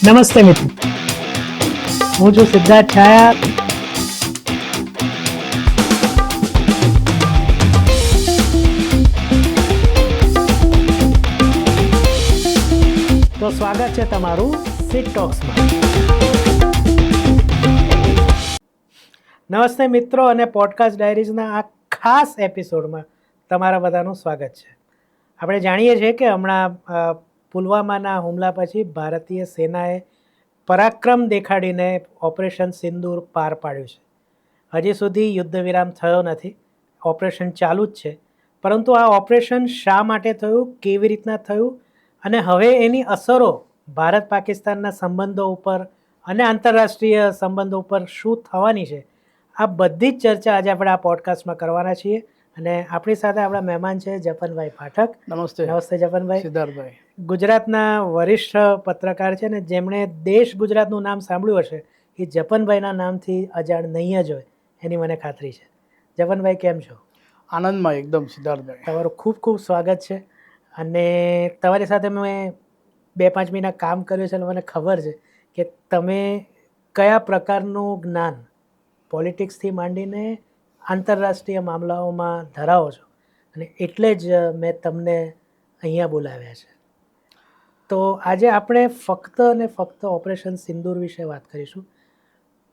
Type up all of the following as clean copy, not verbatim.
નમસ્તે મિત્રો, હું છું સિદ્ધાર્થ છાયા. તો સ્વાગત છે તમારું સિટ ટોક્સમાં. નમસ્તે મિત્રો, અને પોડકાસ્ટ ડાયરીઝના આ ખાસ એપિસોડમાં તમારા બધાનું સ્વાગત છે. આપણે જાણીએ છીએ કે હમણાં પુલવામાના હુમલા પછી ભારતીય સેનાએ પરાક્રમ દેખાડીને ઓપરેશન સિંદૂર પાર પાડ્યું છે. હજી સુધી યુદ્ધ વિરામ થયો નથી, ઓપરેશન ચાલુ જ છે. પરંતુ આ ઓપરેશન શા માટે થયું, કેવી રીતના થયું, અને હવે એની અસરો ભારત પાકિસ્તાનના સંબંધો ઉપર અને આંતરરાષ્ટ્રીય સંબંધો ઉપર શું થવાની છે, આ બધી જ ચર્ચા આજે આપણે આ પોડકાસ્ટમાં કરવાના છીએ. અને આપણી સાથે આપણા મહેમાન છે જપનભાઈ પાઠક. નમસ્તે. નમસ્તે જપનભાઈ. સિદ્ધાર્થભાઈ ગુજરાતના વરિષ્ઠ પત્રકાર છે, ને જેમણે દેશ ગુજરાતનું નામ સાંભળ્યું હશે એ જપનભાઈના નામથી અજાણ નહીં જ હોય, એની મને ખાતરી છે. જપનભાઈ, કેમ છો? આનંદમાં એકદમ. સિદ્ધાર્થભાઈ, તમારું ખૂબ ખૂબ સ્વાગત છે. અને તમારી સાથે મેં 2-5 મહિના કામ કર્યું છે, અને મને ખબર છે કે તમે કયા પ્રકારનું જ્ઞાન પોલિટિક્સથી માંડીને આંતરરાષ્ટ્રીય મામલાઓમાં ધરાવો છો, અને એટલે જ મેં તમને અહીંયા બોલાવ્યા છે. તો આજે આપણે ફક્ત અને ફક્ત ઓપરેશન સિંદૂર વિશે વાત કરીશું.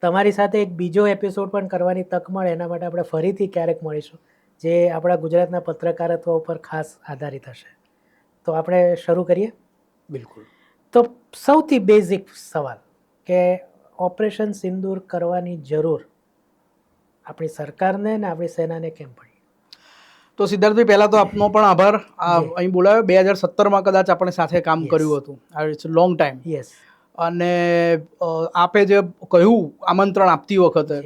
તમારી સાથે એક બીજો એપિસોડ પણ કરવાની તક મળે એના માટે આપણે ફરીથી ક્યારેક મળીશું, જે આપણા ગુજરાતના પત્રકારત્વ ઉપર ખાસ આધારિત હશે. તો આપણે શરૂ કરીએ. બિલકુલ. તો સૌથી બેઝિક સવાલ કે ઓપરેશન સિંદૂર કરવાની જરૂર આપણી સરકારને ને આપણી સેનાને કેમ પડી? તો સિદ્ધાર્થભાઈ, પહેલાં તો આપનો પણ આભાર. અહીં બોલાવ્યો 2017માં કદાચ આપણે સાથે કામ કર્યું હતું. It's long time. યસ. અને આપે જે કહ્યું આમંત્રણ આપતી વખતે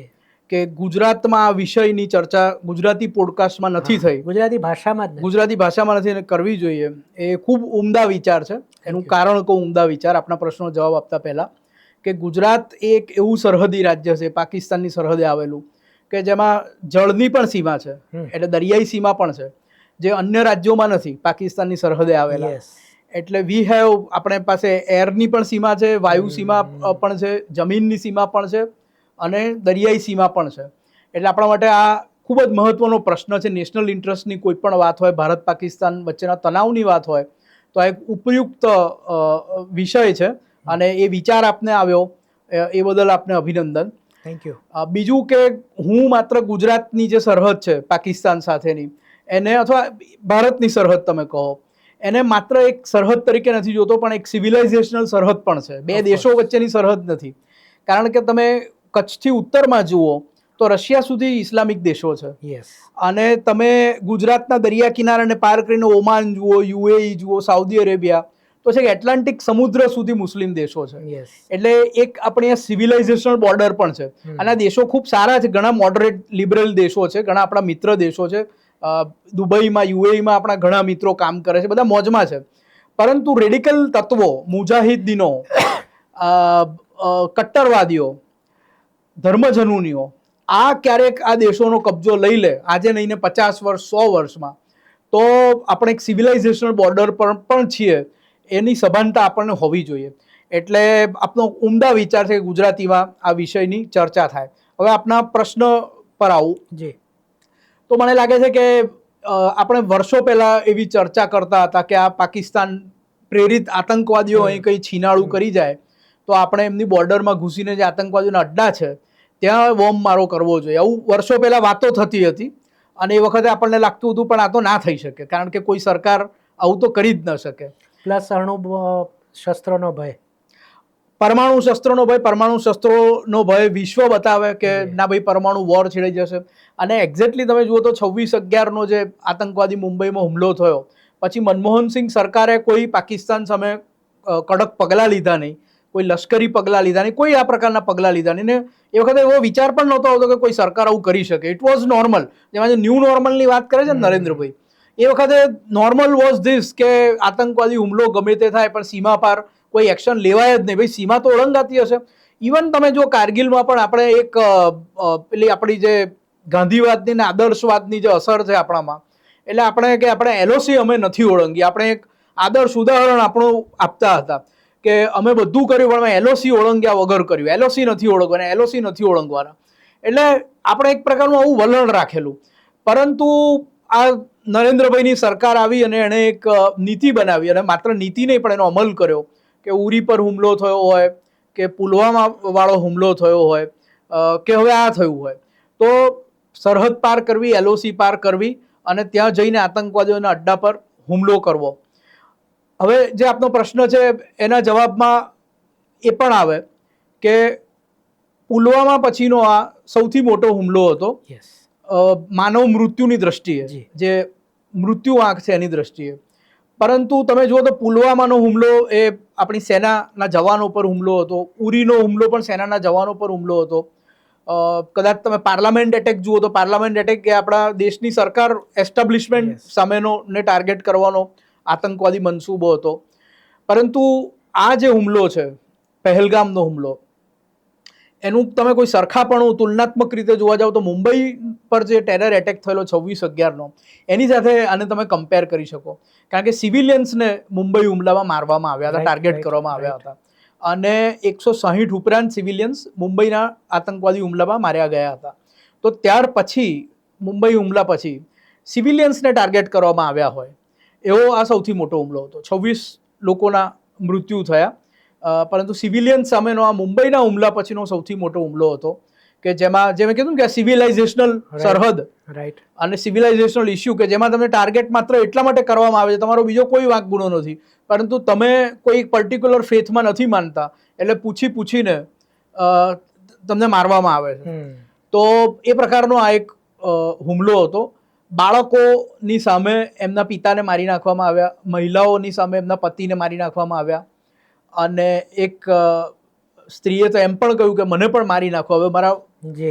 કે ગુજરાતમાં આ વિષયની ચર્ચા ગુજરાતી પોડકાસ્ટમાં નથી થઈ, ગુજરાતી ભાષામાં નથી કરવી જોઈએ, એ ખૂબ ઉમદા વિચાર છે. એનું કારણ કહું ઉમદા વિચાર આપણા પ્રશ્નનો જવાબ આપતા પહેલાં, કે ગુજરાત એક એવું સરહદી રાજ્ય છે પાકિસ્તાનની સરહદે આવેલું, કે જેમાં જળની પણ સીમા છે, એટલે દરિયાઈ સીમા પણ છે, જે અન્ય રાજ્યોમાં નથી પાકિસ્તાનની સરહદે આવેલા. એટલે વી હેવ, આપણે પાસે એરની પણ સીમા છે, વાયુ સીમા પણ છે, જમીનની સીમા પણ છે, અને દરિયાઈ સીમા પણ છે. એટલે આપણા માટે આ ખૂબ જ મહત્વનો પ્રશ્ન છે. નેશનલ ઇન્ટરેસ્ટની કોઈ પણ વાત હોય, ભારત પાકિસ્તાન વચ્ચેના તણાવની વાત હોય, તો આ એક ઉપયુક્ત વિષય છે. અને એ વિચાર આપને આવ્યો એ બદલ આપને અભિનંદન. Thank you. બીજું કે હું માત્ર ગુજરાતની જે સરહદ છે પાકિસ્તાન સાથેની, એને અથવા ભારતની સરહદ તમે કહો, એને માત્ર એક સરહદ તરીકે નથી જોતો, પણ એક સિવિલાઇઝેશનલ સરહદ પણ છે. બે દેશો વચ્ચેની સરહદ નથી. કારણ કે તમે કચ્છથી ઉત્તરમાં જુઓ તો રશિયા સુધી ઇસ્લામિક દેશો છે. અને તમે ગુજરાતના દરિયા કિનારાને પાર કરીને ઓમાન જુઓ, યુએઈ જુઓ, સાઉદી અરેબિયા, તો છે કે એટલાન્ટિક સમુદ્ર સુધી મુસ્લિમ દેશો છે. એટલે એક આપણી આ સિવિલાઇઝેશનલ બોર્ડર પણ છે. અને આ દેશો ખૂબ સારા છે, ઘણા મોડરેટ લિબરલ દેશો છે, ઘણા આપણા મિત્ર દેશો છે. દુબઈમાં, યુએઈમાં આપણા ઘણા મિત્રો કામ કરે છે, બધા મોજમાં છે. પરંતુ રેડિકલ તત્વો, મુજાહિદીનો, કટ્ટરવાદીઓ, ધર્મજનૂનીઓ, આ ક્યારેક આ દેશોનો કબજો લઈ લે, આજે નહીં ને 50 વર્ષ 100 વર્ષમાં, તો આપણે એક સિવિલાઇઝેશનલ બોર્ડર પર પણ છીએ, એની સભાનતા આપણને હોવી જોઈએ. એટલે આપનો ઉમદા વિચાર છે કે ગુજરાતીમાં આ વિષયની ચર્ચા થાય. હવે આપના પ્રશ્ન પર આવું. તો મને લાગે છે કે આપણે વર્ષો પહેલા એવી ચર્ચા કરતા હતા કે આ પાકિસ્તાન પ્રેરિત આતંકવાદીઓ અહીં કંઈ છીનાળું કરી જાય તો આપણે એમની બોર્ડરમાં ઘૂસીને જે આતંકવાદીઓના અડ્ડા છે ત્યાં બોમ્બ મારો કરવો જોઈએ. આવું વર્ષો પહેલા વાતો થતી હતી. અને એ વખતે આપણને લાગતું હતું પણ આ તો ના થઈ શકે, કારણ કે કોઈ સરકાર આવું તો કરી જ ન શકે. પ્લસ અણુ શસ્ત્રોનો ભય, પરમાણુ શસ્ત્રોનો ભય વિશ્વ બતાવે કે ના ભાઈ, પરમાણુ વોર છેડાઈ જશે. અને એક્ઝેક્ટલી તમે જુઓ તો 26/11નો જે આતંકવાદી મુંબઈમાં હુમલો થયો પછી મનમોહનસિંહ સરકારે કોઈ પાકિસ્તાન સામે કડક પગલાં લીધા નહીં, કોઈ લશ્કરી પગલાં લીધા નહીં, કોઈ આ પ્રકારના પગલાં લીધા નહીં. ને એ વખતે એવો વિચાર પણ નહોતો આવતો કે કોઈ સરકાર આવું કરી શકે. It was normal. જેમાં જે ન્યૂ નોર્મલની વાત કરે છે ને નરેન્દ્રભાઈ, એ વખતે નોર્મલ વોઝ ધીસ કે આતંકવાદી હુમલો ગમે તે થાય પણ સીમા પાર કોઈ એક્શન લેવાય જ નહીં. ભાઈ, સીમા તો ઓળંગાતી હશે. ઇવન તમે જો કારગિલમાં પણ આપણે એક પેલી આપણી જે ગાંધીવાદની ને આદર્શવાદની જે અસર છે આપણામાં, એટલે આપણે કે આપણે એલઓસી અમે નથી ઓળંગી, આપણે એક આદર્શ ઉદાહરણ આપણું આપતા હતા કે અમે બધું કર્યું પણ અમે એલઓસી ઓળંગ્યા વગર કર્યું, એલઓસી નથી ઓળંગવાના, એલઓસી નથી ઓળંગવાના. એટલે આપણે એક પ્રકારનું આવું વલણ રાખેલું. પરંતુ આ નરેન્દ્રભાઈની સરકાર આવી અને એણે એક નીતિ બનાવી, અને માત્ર નીતિ નહીં પણ એનો અમલ કર્યો કે ઉરી પર હુમલો થયો હોય કે પુલવામા વાળો હુમલો થયો હોય કે હવે આ થયું હોય, તો સરહદ પાર કરવી, એલઓસી પાર કરવી અને ત્યાં જઈને આતંકવાદીઓના અડ્ડા પર હુમલો કરવો. હવે જે આપનો પ્રશ્ન છે એના જવાબમાં એ પણ આવે કે પુલવામા પછીનો આ સૌથી મોટો હુમલો હતો માનવ મૃત્યુની દ્રષ્ટિએ, જે મૃત્યુ આંક છે એની દ્રષ્ટિએ. પરંતુ તમે જુઓ તો પુલવામાનો હુમલો એ આપણી સેનાના જવાનો પર હુમલો હતો, ઉરીનો હુમલો પણ સેનાના જવાનો પર હુમલો હતો. કદાચ તમે પાર્લામેન્ટ એટેક જુઓ તો પાર્લામેન્ટ એટેક એ આપણા દેશની સરકાર એસ્ટાબ્લિશમેન્ટ સામેનો ને ટાર્ગેટ કરવાનો આતંકવાદી મનસૂબો હતો. પરંતુ આ જે હુમલો છે, પહેલગામનો હુમલો, એનું તમે કોઈ સરખાપણું તુલનાત્મક રીતે જોવા જાવ તો મુંબઈ પર જે ટેરર એટેક થયેલો 26/11નો, એની સાથે આને તમે કમ્પેર કરી શકો. કારણ કે સિવિલિયન્સને મુંબઈ હુમલામાં મારવામાં આવ્યા હતા, ટાર્ગેટ કરવામાં આવ્યા હતા, અને 160 ઉપરાંત સિવિલિયન્સ મુંબઈના આતંકવાદી હુમલામાં માર્યા ગયા હતા. તો ત્યાર પછી મુંબઈ હુમલા પછી સિવિલિયન્સને ટાર્ગેટ કરવામાં આવ્યા હોય એવો આ સૌથી મોટો હુમલો હતો. 26 લોકોના મૃત્યુ થયા. પરંતુ સિવિલિયન સામેનો આ મુંબઈના હુમલા પછીનો સૌથી મોટો હુમલો હતો કે જેમાં જે મેં કીધું કે સિવિલાઇઝેશનલ સરહદ અને સિવિલાઇઝેશનલ ઇસ્યુ, કે જેમાં તમને ટાર્ગેટ માત્ર એટલા માટે કરવામાં આવે છે, તમારો બીજો કોઈ વાંક ગુનો નથી, પરંતુ તમે કોઈ પર્ટિક્યુલર ફેથમાં નથી માનતા એટલે પૂછીને તમને મારવામાં આવે છે. તો એ પ્રકારનો આ એક હુમલો હતો. બાળકોની સામે એમના પિતાને મારી નાખવામાં આવ્યા, મહિલાઓની સામે એમના પતિને મારી નાખવામાં આવ્યા, અને એક સ્ત્રીએ તો એમ પણ કહ્યું કે મને પણ મારી નાખો, હવે મારા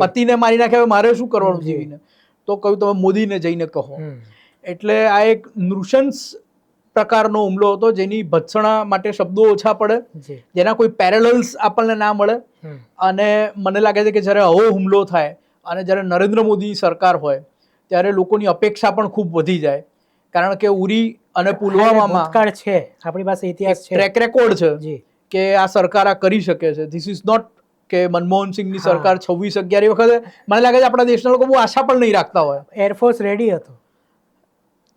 પતિને મારી નાખે, હવે મારે શું કરવાનું જીવીને? તો કહ્યું તમે મોદીને જઈને કહો. એટલે આ એક નૃશંસ પ્રકારનો હુમલો હતો જેની ભત્સણા માટે શબ્દો ઓછા પડે, જેના કોઈ પેરેલલ્સ આપણને ના મળે. અને મને લાગે છે કે જ્યારે આવો હુમલો થાય અને જ્યારે નરેન્દ્ર મોદીની સરકાર હોય ત્યારે લોકોની અપેક્ષા પણ ખૂબ વધી જાય, કારણ કે ઉરી અને પુલવામામાં છે, આપણી પાસે ઇતિહાસ છે, ટ્રેક રેકોર્ડ છે કે આ સરકાર આ કરી શકે છે. ધીસ ઇઝ નોટ કે મનમોહન સિંહની સરકાર 26/11 વખતે મને લાગે છે આપણા દેશના લોકો બહુ આશા પણ નહીં રાખતા હોય. એરફોર્સ રેડી હતું,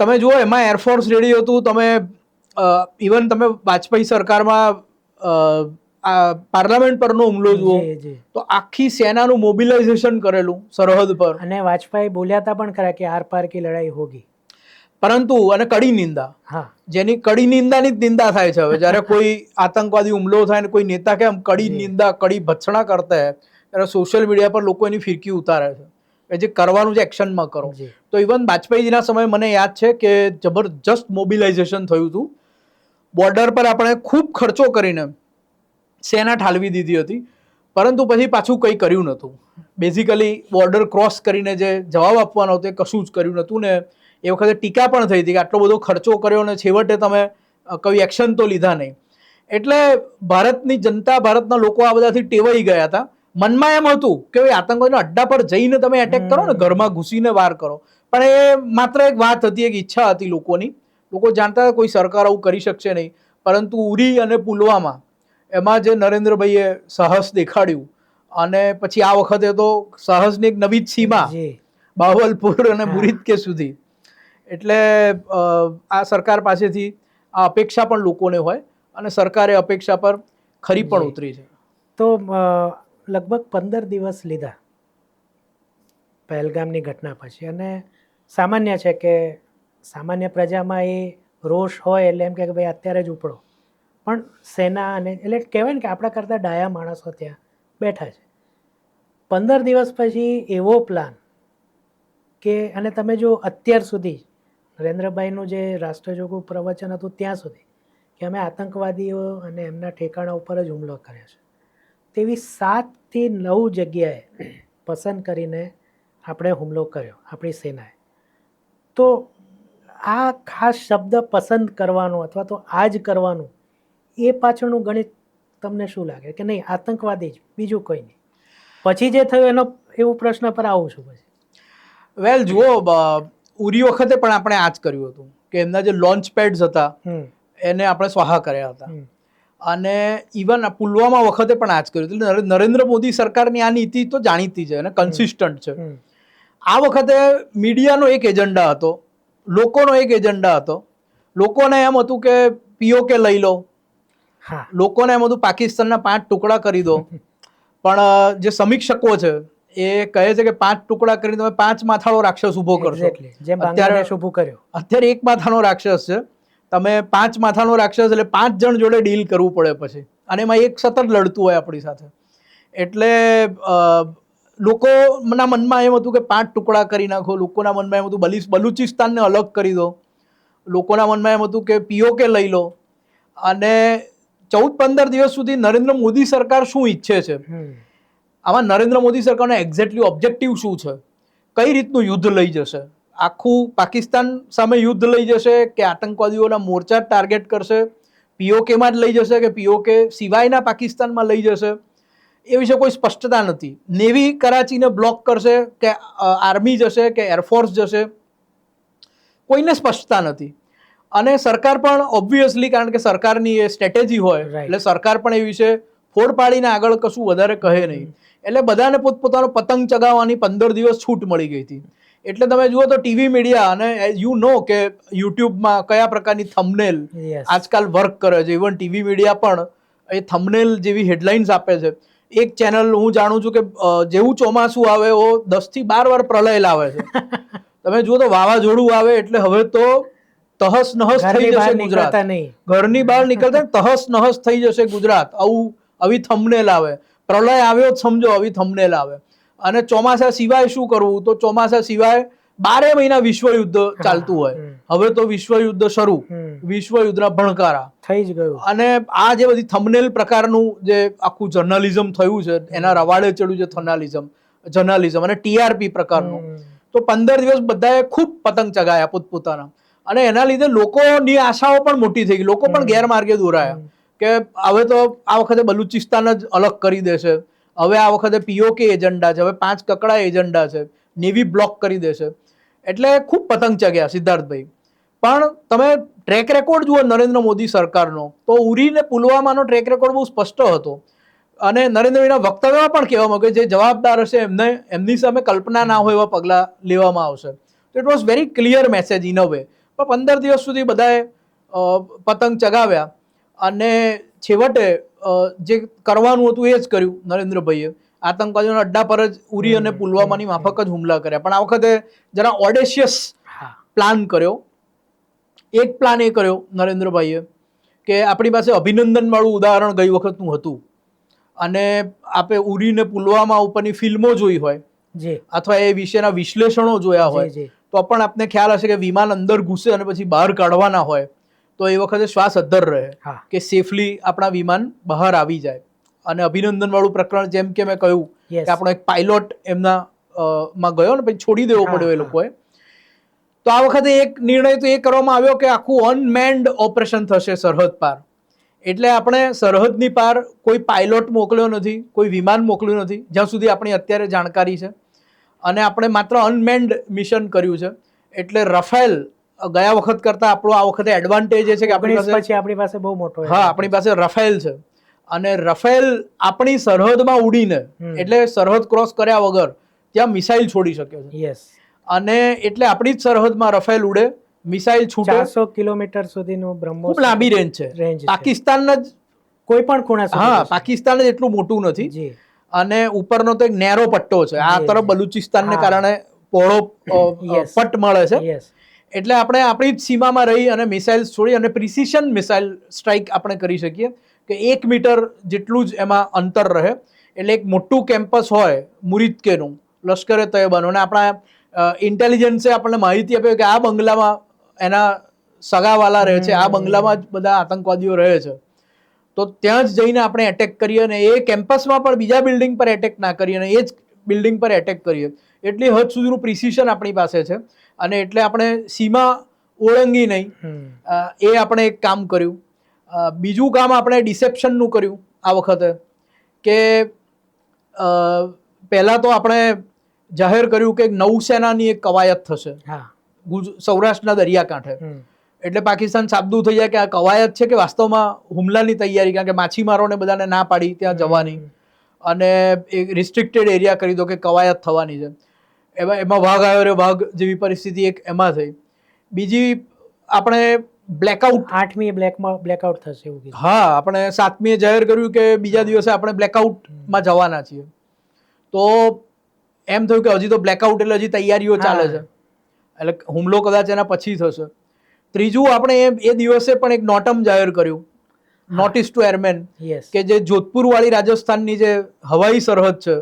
તમે જુઓ એમાં એરફોર્સ રેડી હતું. તમે ઇવન તમે વાજપેયી સરકારમાં પાર્લામેન્ટ પરનો હુમલો જુઓ તો આખી સેનાનું મોબિલાઇઝેશન કરેલું સરહદ પર, અને વાજપેયી બોલ્યા હતા પણ ખરા કે આર પાર કી લડાઈ હોગી. પરંતુ અને કડી નિંદા, જેની કડી નિંદાની જ નિંદા થાય છે. હવે જ્યારે કોઈ આતંકવાદી હુમલો થાય ને કોઈ નેતા કે કડી નિંદા, કડી ભત્સણા કરતા હોય ત્યારે સોશિયલ મીડિયા પર લોકો એની ફિરકી ઉતારે છે કે જે કરવાનું છે એક્શનમાં કરો. તો ઇવન વાજપેયીજીના સમયે મને યાદ છે કે જબરજસ્ત મોબિલાઇઝેશન થયું હતું. બોર્ડર પર આપણે ખૂબ ખર્ચો કરીને સેના ઠાલવી દીધી હતી, પરંતુ પછી પાછું કંઈ કર્યું નહોતું. બેઝિકલી બોર્ડર ક્રોસ કરીને જે જવાબ આપવાનો હતો એ કશું જ કર્યું નહોતું. ને એ વખતે ટીકા પણ થઈ હતી કે આટલો બધો ખર્ચો કર્યો અને છેવટે તમે કોઈ એક્શન તો લીધા નહીં. એટલે ભારતની જનતા, ભારતના લોકો આ બધાથી ટેવાઈ ગયા હતા. મનમાં એમ હતું કે ભાઈ આતંકવાદીના અડ્ડા પર જઈને તમે એટેક કરો ને, ઘરમાં ઘૂસીને વાર કરો, પણ એ માત્ર એક વાત હતી, એક ઈચ્છા હતી લોકોની. લોકો જાણતા કોઈ સરકાર આવું કરી શકશે નહીં. પરંતુ ઉરી અને પુલવામા એમાં જે નરેન્દ્રભાઈએ સાહસ દેખાડ્યું, અને પછી આ વખતે તો સાહસની એક નવી જ સીમા, બાવલપુર અને મુરીદ કે સુધી. એટલે આ સરકાર પાસેથી આ અપેક્ષા પણ લોકોને હોય અને સરકારે અપેક્ષા પર ખરી પણ ઉતરી છે. તો લગભગ 15 દિવસ લીધા પહેલગામની ઘટના પછી, અને સામાન્ય છે કે સામાન્ય પ્રજામાં એ રોષ હોય એટલે એમ કે ભાઈ અત્યારે જ ઉપડો, પણ સેના અને એટલે કહેવાય ને કે આપણા કરતાં ડાયા માણસો ત્યાં બેઠા છે. 15 દિવસ પછી એવો પ્લાન કે, અને તમે જો અત્યાર સુધી નરેન્દ્રભાઈનું જે રાષ્ટ્રજોગું પ્રવચન હતું ત્યાં સુધી કે અમે આતંકવાદીઓ અને એમના ઠેકાણા ઉપર જ હુમલો કર્યો છે, તેવી 7 થી 9 જગ્યાએ પસંદ કરીને આપણે હુમલો કર્યો આપણી સેનાએ. તો આ ખાસ શબ્દ પસંદ કરવાનો અથવા તો આ જ કરવાનું, એ પાછળનું ગણિત તમને શું લાગે કે નહીં આતંકવાદી જ, બીજું કોઈ નહીં? પછી જે થયું એનો એવું પ્રશ્ન પર આવું છું પછી. વેલ જુઓ, ઉરી વખતે પણ આપણે આ જ કર્યું હતું કે એમના જે લોન્ચ પેડ્સ હતા એને આપણે સ્વાહા કર્યા હતા. અને ઇવન પુલવામા વખતે પણ આ જ કર્યું. એટલે નરેન્દ્ર મોદી સરકારની આ નીતિ તો જાણીતી છે અને કન્સિસ્ટન્ટ છે. આ વખતે મીડિયાનો એક એજન્ડા હતો, લોકોનો એક એજન્ડા હતો. લોકોને એમ હતું કે પીઓકે લઈ લો, લોકોને એમ હતું પાકિસ્તાનના 5 ટુકડા કરી દો. પણ જે સમીક્ષકો છે એ કહે છે કે 5 ટુકડા કરીને તમે 5 માથાળો રાક્ષસ ઉભો કરશો. અત્યારે 1 માથાનો રાક્ષસ છે. તમે 5 માથાનો રાક્ષસ એટલે 5 જણ જોડે ડીલ કરવું પડે પછી, અને એમાં એક સતત લડતું હોય આપણી સાથે. એટલે લોકોના મનમાં એમ હતું કે 5 ટુકડા કરી નાખો, લોકોના મનમાં એમ હતું બલુચિસ્તાનને અલગ કરી દો, લોકોના મનમાં એમ હતું કે પીઓકે લઈ લો. અને 14-15 દિવસ સુધી નરેન્દ્ર મોદી સરકાર શું ઈચ્છે છે, આમાં નરેન્દ્ર મોદી સરકારનો એક્ઝેક્ટલી ઓબ્જેક્ટિવ શું છે, કઈ રીતનું યુદ્ધ લઈ જશે, આખું પાકિસ્તાન સામે યુદ્ધ લઈ જશે કે આતંકવાદીઓના મોરચા ટાર્ગેટ કરશે, પીઓકેમાં જ લઈ જશે કે પીઓકે સિવાયના પાકિસ્તાનમાં લઈ જશે, એ વિશે કોઈ સ્પષ્ટતા નથી. નેવી કરાચીને બ્લોક કરશે કે આર્મી જશે કે એરફોર્સ જશે, કોઈને સ્પષ્ટતા નથી. અને સરકાર પણ ઓબ્વિયસલી, કારણ કે સરકારની એ સ્ટ્રેટેજી હોય એટલે સરકાર પણ એ વિશે ફોડ પાડીને આગળ કશું વધારે કહે નહીં. એટલે બધાને પોતપોતાનો પતંગ ચગાવવાની 15 દિવસ છૂટ મળી ગઈ હતી. એટલે તમે જુઓ તો ટીવી મીડિયા અને યુ નો કે યુટ્યુબમાં કયા પ્રકારની થંબનેલ આજકાલ વર્ક કરે છે. ઇવન ટીવી મીડિયા પણ એ થંબનેલ જેવી હેડલાઇન્સ આપે છે. એક ચેનલ હું જાણું છું કે જેવું ચોમાસું આવે એવો 10 થી 12 વાર પ્રલય લાવે છે. તમે જુઓ તો વાવાઝોડું આવે એટલે હવે તો તહસ નહસ થઈ જશે ગુજરાત, ઘરની બહાર નીકળતા તહસ નહસ થઈ જશે ગુજરાત, આવી થંબનેલ આવે. પ્રલય આવ્યો જ સમજો આવી થંબનેલ આવે. અને ચોમાસા સિવાય શું કરવું, તો ચોમાસા સિવાય 12 મહિના વિશ્વયુદ્ધ ચાલતું હોય. હવે તો વિશ્વયુદ્ધ શરૂ, વિશ્વયુદ્ધના ભણકારા થઈ જ ગયું. અને આ જે બધી થંબનેલ પ્રકારનું જે આખું જર્નલિઝમ થયું છે, એના રવાડે ચડ્યું છે જર્નલિઝમ અને ટીઆરપી પ્રકારનું. તો 15 દિવસ બધાએ ખૂબ પતંગ ચગાયા પોતપોતાના, અને એના લીધે લોકોની આશાઓ પણ મોટી થઈ ગઈ. લોકો પણ ગેરમાર્ગે દોરાયા કે હવે તો આ વખતે બલુચિસ્તાન જ અલગ કરી દેશે, હવે આ વખતે પીઓકે એજન્ડા છે, હવે 5 કકડા એજન્ડા છે, નેવી બ્લોક કરી દેશે. એટલે ખૂબ પતંગ ચગ્યા સિદ્ધાર્થભાઈ. પણ તમે ટ્રેક રેકોર્ડ જુઓ નરેન્દ્ર મોદી સરકારનો, તો ઉરી ને પુલવામાનો ટ્રેક રેકોર્ડ બહુ સ્પષ્ટ હતો. અને નરેન્દ્રભાઈના વક્તવ્યમાં પણ કહેવામાં આવ્યું કે જે જવાબદાર હશે એમની સામે કલ્પના ના હોય એવા પગલાં લેવામાં આવશે. તો it was very clear message in a way. પણ 15 દિવસ સુધી બધાએ પતંગ ચગાવ્યા અને છેવટે જે કરવાનું હતું એ જ કર્યું નરેન્દ્રભાઈએ. આતંકવાદીઓના અડ્ડા પર જ ઉરી અને પુલવામાની માફક જ હુમલા કર્યા. પણ આ વખતે જરા ઓડેશિયસ પ્લાન કર્યો. એક પ્લાન એ કર્યો નરેન્દ્રભાઈએ કે આપણી પાસે અભિનંદન વાળું ઉદાહરણ ગઈ વખતનું હતું, અને આપણે ઉરી ને પુલવામા ઉપરની ફિલ્મો જોઈ હોય અથવા એ વિશેના વિશ્લેષણો જોયા હોય તો પણ આપને ખ્યાલ હશે કે વિમાન અંદર ઘૂસે અને પછી બહાર કાઢવાના હોય તો એ વખતે શ્વાસ અદ્ધર રહે કે સેફલી આપણા વિમાન બહાર આવી જાય. અને અભિનંદન વાળું પ્રકરણ જેમ કે મેં કહ્યું કે આપણો એક પાયલોટ એમના માં ગયો ને પછી છોડી દેવો પડ્યો એ લોકોએ. તો આ વખતે એક નિર્ણય તો એ કરવામાં આવ્યો કે આખું અનમેન્ડ ઓપરેશન થશે સરહદ પાર. એટલે આપણે સરહદની પાર કોઈ પાયલોટ મોકલ્યો નથી, કોઈ વિમાન મોકલ્યું નથી જ્યાં સુધી આપણી અત્યારે જાણકારી છે, અને આપણે માત્ર અનમેન્ડ મિશન કર્યું છે. એટલે રફેલ ગયા વખત કરતા આપણો આ વખતે એડવાન્ટેજ એ છે કે આપણી પાસે બહુ મોટો, આપણી પાસે રફેલ છે, અને રફેલ આપણી સરહદમાં ઉડીને એટલે સરહદ ક્રોસ કર્યા વગર ત્યાં મિસાઇલ છોડી શકે છે. અને એટલે આપણી જ સરહદમાં રફેલ ઉડે, મિસાઇલ છૂટે. 400 કિલોમીટર સુધીનું બ્રહ્મોસ, ખૂબ લાંબી રેન્જ છે. પાકિસ્તાનના જ કોઈ પણ ખૂણા, હા, પાકિસ્તાન જ એટલું મોટું નથી, અને ઉપરનો તો એક નેરો પટ્ટો છે. આ તરફ બલુચિસ્તાનને કારણે પહોળો પટ મળે છે. એટલે આપણે આપણી જ સીમામાં રહી અને મિસાઇલ છોડી અને પ્રિસિશન મિસાઇલ સ્ટ્રાઇક આપણે કરી શકીએ કે 1 મીટર જેટલું જ એમાં અંતર રહે. એટલે એક મોટું કેમ્પસ હોય મુરિદકેનું, લશ્કરે તૈયબાનું, અને આપણા ઇન્ટેલિજન્સે આપણને માહિતી આપી કે આ બંગલામાં એના સગાવાલા રહે છે, આ બંગલામાં જ બધા આતંકવાદીઓ રહે છે, તો ત્યાં જ જઈને આપણે એટેક કરીએ અને એ કેમ્પસમાં પણ બીજા બિલ્ડિંગ પર એટેક ના કરીએ અને એ જ બિલ્ડિંગ પર એટેક કરીએ. એટલી હદ સુધીનું પ્રિસિશન આપણી પાસે છે, અને એટલે આપણે સીમા ઓળંગી નહીં, એ આપણે એક કામ કર્યું. બીજું કામ આપણે ડિસેપ્શનનું કર્યું આ વખતે, કે પહેલાં તો આપણે જાહેર કર્યું કે નૌસેનાની એક કવાયત થશે સૌરાષ્ટ્રના દરિયાકાંઠે. એટલે પાકિસ્તાન સાબદું થઈ જાય કે આ કવાયત છે કે વાસ્તવમાં હુમલાની તૈયારી, કારણ કે માછીમારોને બધાને ના પાડી ત્યાં જવાની અને એક રિસ્ટ્રિક્ટેડ એરિયા કરી દો કે કવાયત થવાની છે. એમાં વાઘ આવ્યો રે વાઘ જેવી પરિસ્થિતિ એક એમાં થઈ. બીજી આપણે બ્લેકઆઉટ 8મી બ્લેકઆઉટ થશે એવું કીધું. હા, આપણે 7મીએ જાહેર કર્યું કે બીજા દિવસે આપણે બ્લેકઆઉટમાં જવાના છીએ. તો એમ થયું કે હજી તો બ્લેકઆઉટ એટલે હજી તૈયારીઓ ચાલે છે, એટલે હુમલો કદાચ એના પછી થશે. ત્રીજું, આપણે એ દિવસે પણ એક નોટમ જાહેર કર્યું, નોટિસ ટુ એરમેન, કે જે જોધપુર વાળી રાજસ્થાનની જે હવાઈ સરહદ છે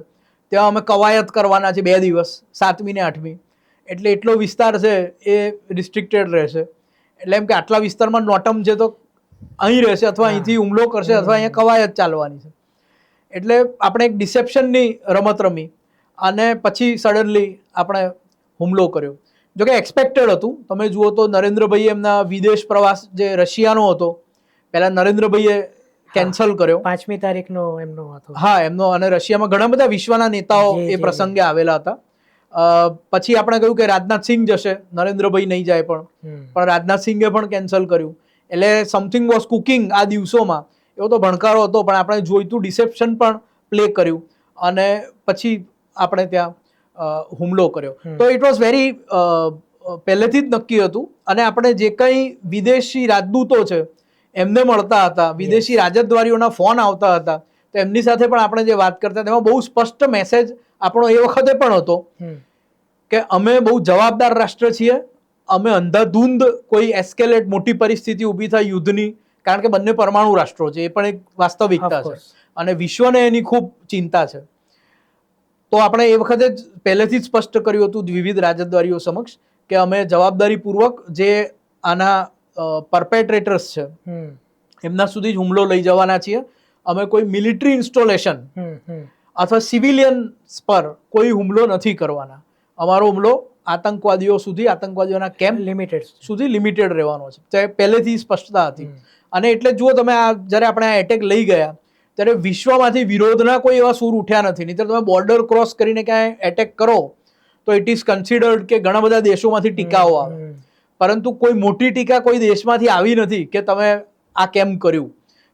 ત્યાં અમે કવાયત કરવાના છે 2 દિવસ, 7મી ને 8મી. એટલે એટલો વિસ્તાર છે એ રિસ્ટ્રિક્ટેડ રહેશે. એટલે એમ કે આટલા વિસ્તારમાં નોટમ છે તો અહીં રહેશે, અથવા અહીંથી હુમલો કરશે, અથવા અહીંયા કવાયત ચાલવાની છે. એટલે આપણે એક ડિસેપ્શનની રમત રમી અને પછી સડનલી આપણે હુમલો કર્યો. જો કે એક્સપેક્ટેડ હતું. તમે જુઓ તો નરેન્દ્રભાઈએ એમના વિદેશ પ્રવાસ જે રશિયાનો હતો, પહેલા નરેન્દ્રભાઈએ કેન્સલ કર્યો. 5મી તારીખનો એમનો હતો. હા, એમનો. અને રશિયામાં ઘણા બધા વિશ્વના નેતાઓ એ પ્રસંગે આવેલા હતા. પછી આપણે કહ્યું કે રાજનાથસિંહ જશે, નરેન્દ્રભાઈ નહીં જાય, પણ રાજનાથસિંહે પણ કેન્સલ કર્યું. એટલે સમથિંગ વોઝ કુકિંગ આ દિવસોમાં. એવો તો ભણકારો હતો, પણ આપણે જોઈતું ડિસેપ્શન પણ પ્લે કર્યું અને પછી આપણે ત્યાં હુમલો કર્યો. તો ઇટ વોઝ વેરી પહેલેથી જ નક્કી હતું. અને આપણે જે કંઈ વિદેશી રાજદૂતો છે એમને મળતા હતા, વિદેશી રાજદ્વારીઓના ફોન આવતા હતા, તો એમની સાથે પણ આપણે જે વાત કરતા તેમાં બહુ સ્પષ્ટ મેસેજ આપણો એ વખતે પણ હતો કે અમે બહુ જવાબદાર રાષ્ટ્ર છીએ. અમે અંધાધૂંધ કોઈ એસ્કેલેટ મોટી પરિસ્થિતિ ઊભી થાય યુદ્ધની, કારણ કે બંને પરમાણુ રાષ્ટ્રો છે, એ પણ એક વાસ્તવિકતા છે અને વિશ્વને એની ખૂબ ચિંતા છે. તો આપણે એ વખતે જ પહેલેથી જ સ્પષ્ટ કર્યું હતું વિવિધ રાજદ્વારીઓ સમક્ષ કે અમે જવાબદારીપૂર્વક જે આના પરપેટ્રેટર્સ છે એમના સુધી જ હુમલો લઈ જવાના છીએ. અમે કોઈ મિલિટરી ઇન્સ્ટોલેશન અથવા સિવિલિયન્સ પર કોઈ હુમલો નથી કરવાના. અમારો હુમલો આતંકવાદીઓ સુધી, આતંકવાદીઓના કેમ્પ સુધી લિમિટેડ રહેવાનો છે. તે પહેલેથી સ્પષ્ટતા હતી. અને એટલે જુઓ તમે, જ્યારે આપણે આ એટેક લઈ ગયા ત્યારે વિશ્વમાંથી વિરોધના કોઈ એવા સૂર ઉઠ્યા નથી. નહીં તો તમે બોર્ડર ક્રોસ કરીને ક્યાંય એટેક કરો તો ઇટ ઇઝ કન્સિડર્ડ કે ઘણા બધા દેશોમાંથી ટીકાઓ આવે, પરંતુ કોઈ મોટી ટીકા કોઈ દેશમાંથી આવી નથી કે તમે આ કેમ કર્યું.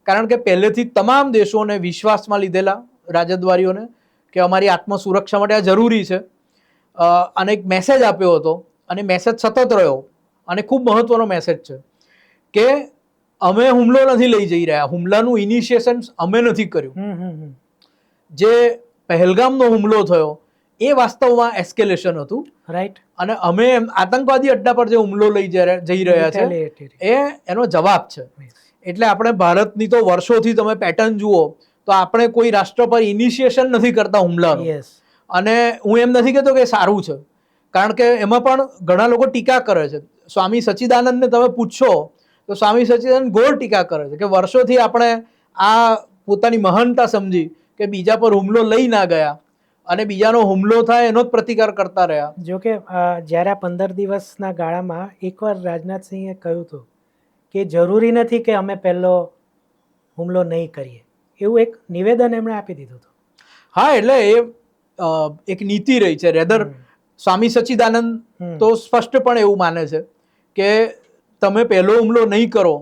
કારણ કે પહેલેથી તમામ દેશોને વિશ્વાસમાં લીધેલા રાજદ્વારીઓને કે અમારી આત્મસુરક્ષા માટે આ જરૂરી છે. અને એક મેસેજ આપ્યો હતો, અને મેસેજ સતત રહ્યો, અને ખૂબ મહત્વનો મેસેજ છે કે અમે હુમલો નથી લઈ જઈ રહ્યા, હુમલાનું ઇનિશિએશન અમે નથી કર્યું. જે પહેલગામનો હુમલો થયો એ વાસ્તવમાં એસ્કેલેશન હતું, રાઈટ. અને અમે આતંકવાદી અડ્ડા પર જે હુમલો લઈ જઈ રહ્યા છે એ એનો જવાબ છે. એટલે આપણે ભારતની તો વર્ષોથી તમે પેટર્ન જુઓ તો આપણે કોઈ રાષ્ટ્ર પર ઇનિશિએશન નથી કરતા હુમલાનું. અને હું એમ નથી કહેતો કે સારું છે, કારણ કે એમાં પણ ઘણા લોકો ટીકા કરે છે. સ્વામી સચ્ચિદાનંદને તમે પૂછશો તો સ્વામી સચ્ચિદાનંદ ઘોર ટીકા કરે છે કે વર્ષોથી આપણે આ પોતાની મહાનતા સમજી કે બીજા પર હુમલો લઈ ના ગયા અને બીજાનો હુમલો થાય એનો જ પ્રતિકાર કરતા રહ્યા. જો કે જ્યારે આ 15 દિવસના ગાળામાં એકવાર રાજનાથસિંહે કહ્યું હતું કે જરૂરી નથી કે અમે પહેલો હુમલો નહીં કરીએ, એવું એક નિવેદન એમણે આપી દીધું હતું. હા, એટલે એ એક નીતિ રહી છે. રેધર સ્વામી સચ્ચિદાનંદ તો સ્પષ્ટપણે એવું માને છે કે તમે પહેલો હુમલો નહીં કરો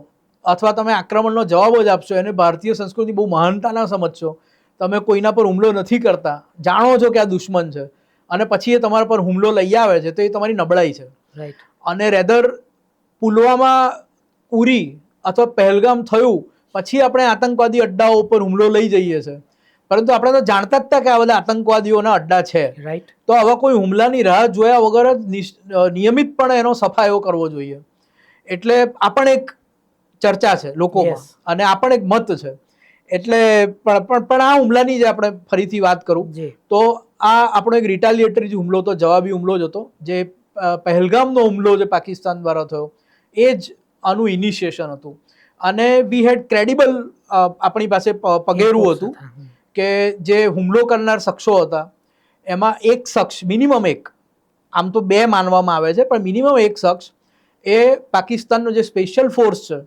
અથવા તમે આક્રમણનો જવાબ જ આપશો, એને ભારતીય સંસ્કૃતિ બહુ મહાનતા ના સમજશો. તમે કોઈના પર હુમલો નથી કરતા, જાણો છો કે આ દુશ્મન છે, અને પછી એ તમારા પર હુમલો લઈ આવે છે, તો એ તમારી નબળાઈ છે. રાઈટ. અને રેધર પુલવામા, ઉરી અથવા પહેલગામ થયું પછી આપણે આતંકવાદી અડ્ડાઓ ઉપર હુમલો લઈ જઈએ છીએ, પરંતુ આપણે તો જાણતા જ હતા કે આ બધા આતંકવાદીઓના અડ્ડા છે. રાઈટ. તો આવા કોઈ હુમલાની રાહ જોયા વગર જ નિયમિતપણે એનો સફાયો કરવો જોઈએ. એટલે આ પણ એક ચર્ચા છે લોકોમાં, અને આ પણ એક મત છે. એટલે પણ આ હુમલાની જે આપણે ફરીથી વાત કરું તો આ આપણો એક રિટાલિએટરી હુમલો હતો, જવાબી હુમલો જ હતો. જે પહેલગામનો હુમલો જે પાકિસ્તાન દ્વારા થયો એ જ આનું ઇનિશિએશન હતું. અને વી હેડ ક્રેડિબલ, આપણી પાસે પગેરું હતું કે જે હુમલો કરનાર શખ્સો હતા એમાં એક શખ્સ, મિનિમમ એક, આમ તો 2 માનવામાં આવે છે, પણ મિનિમમ એક શખ્સ એ પાકિસ્તાનનો જે સ્પેશિયલ ફોર્સ છે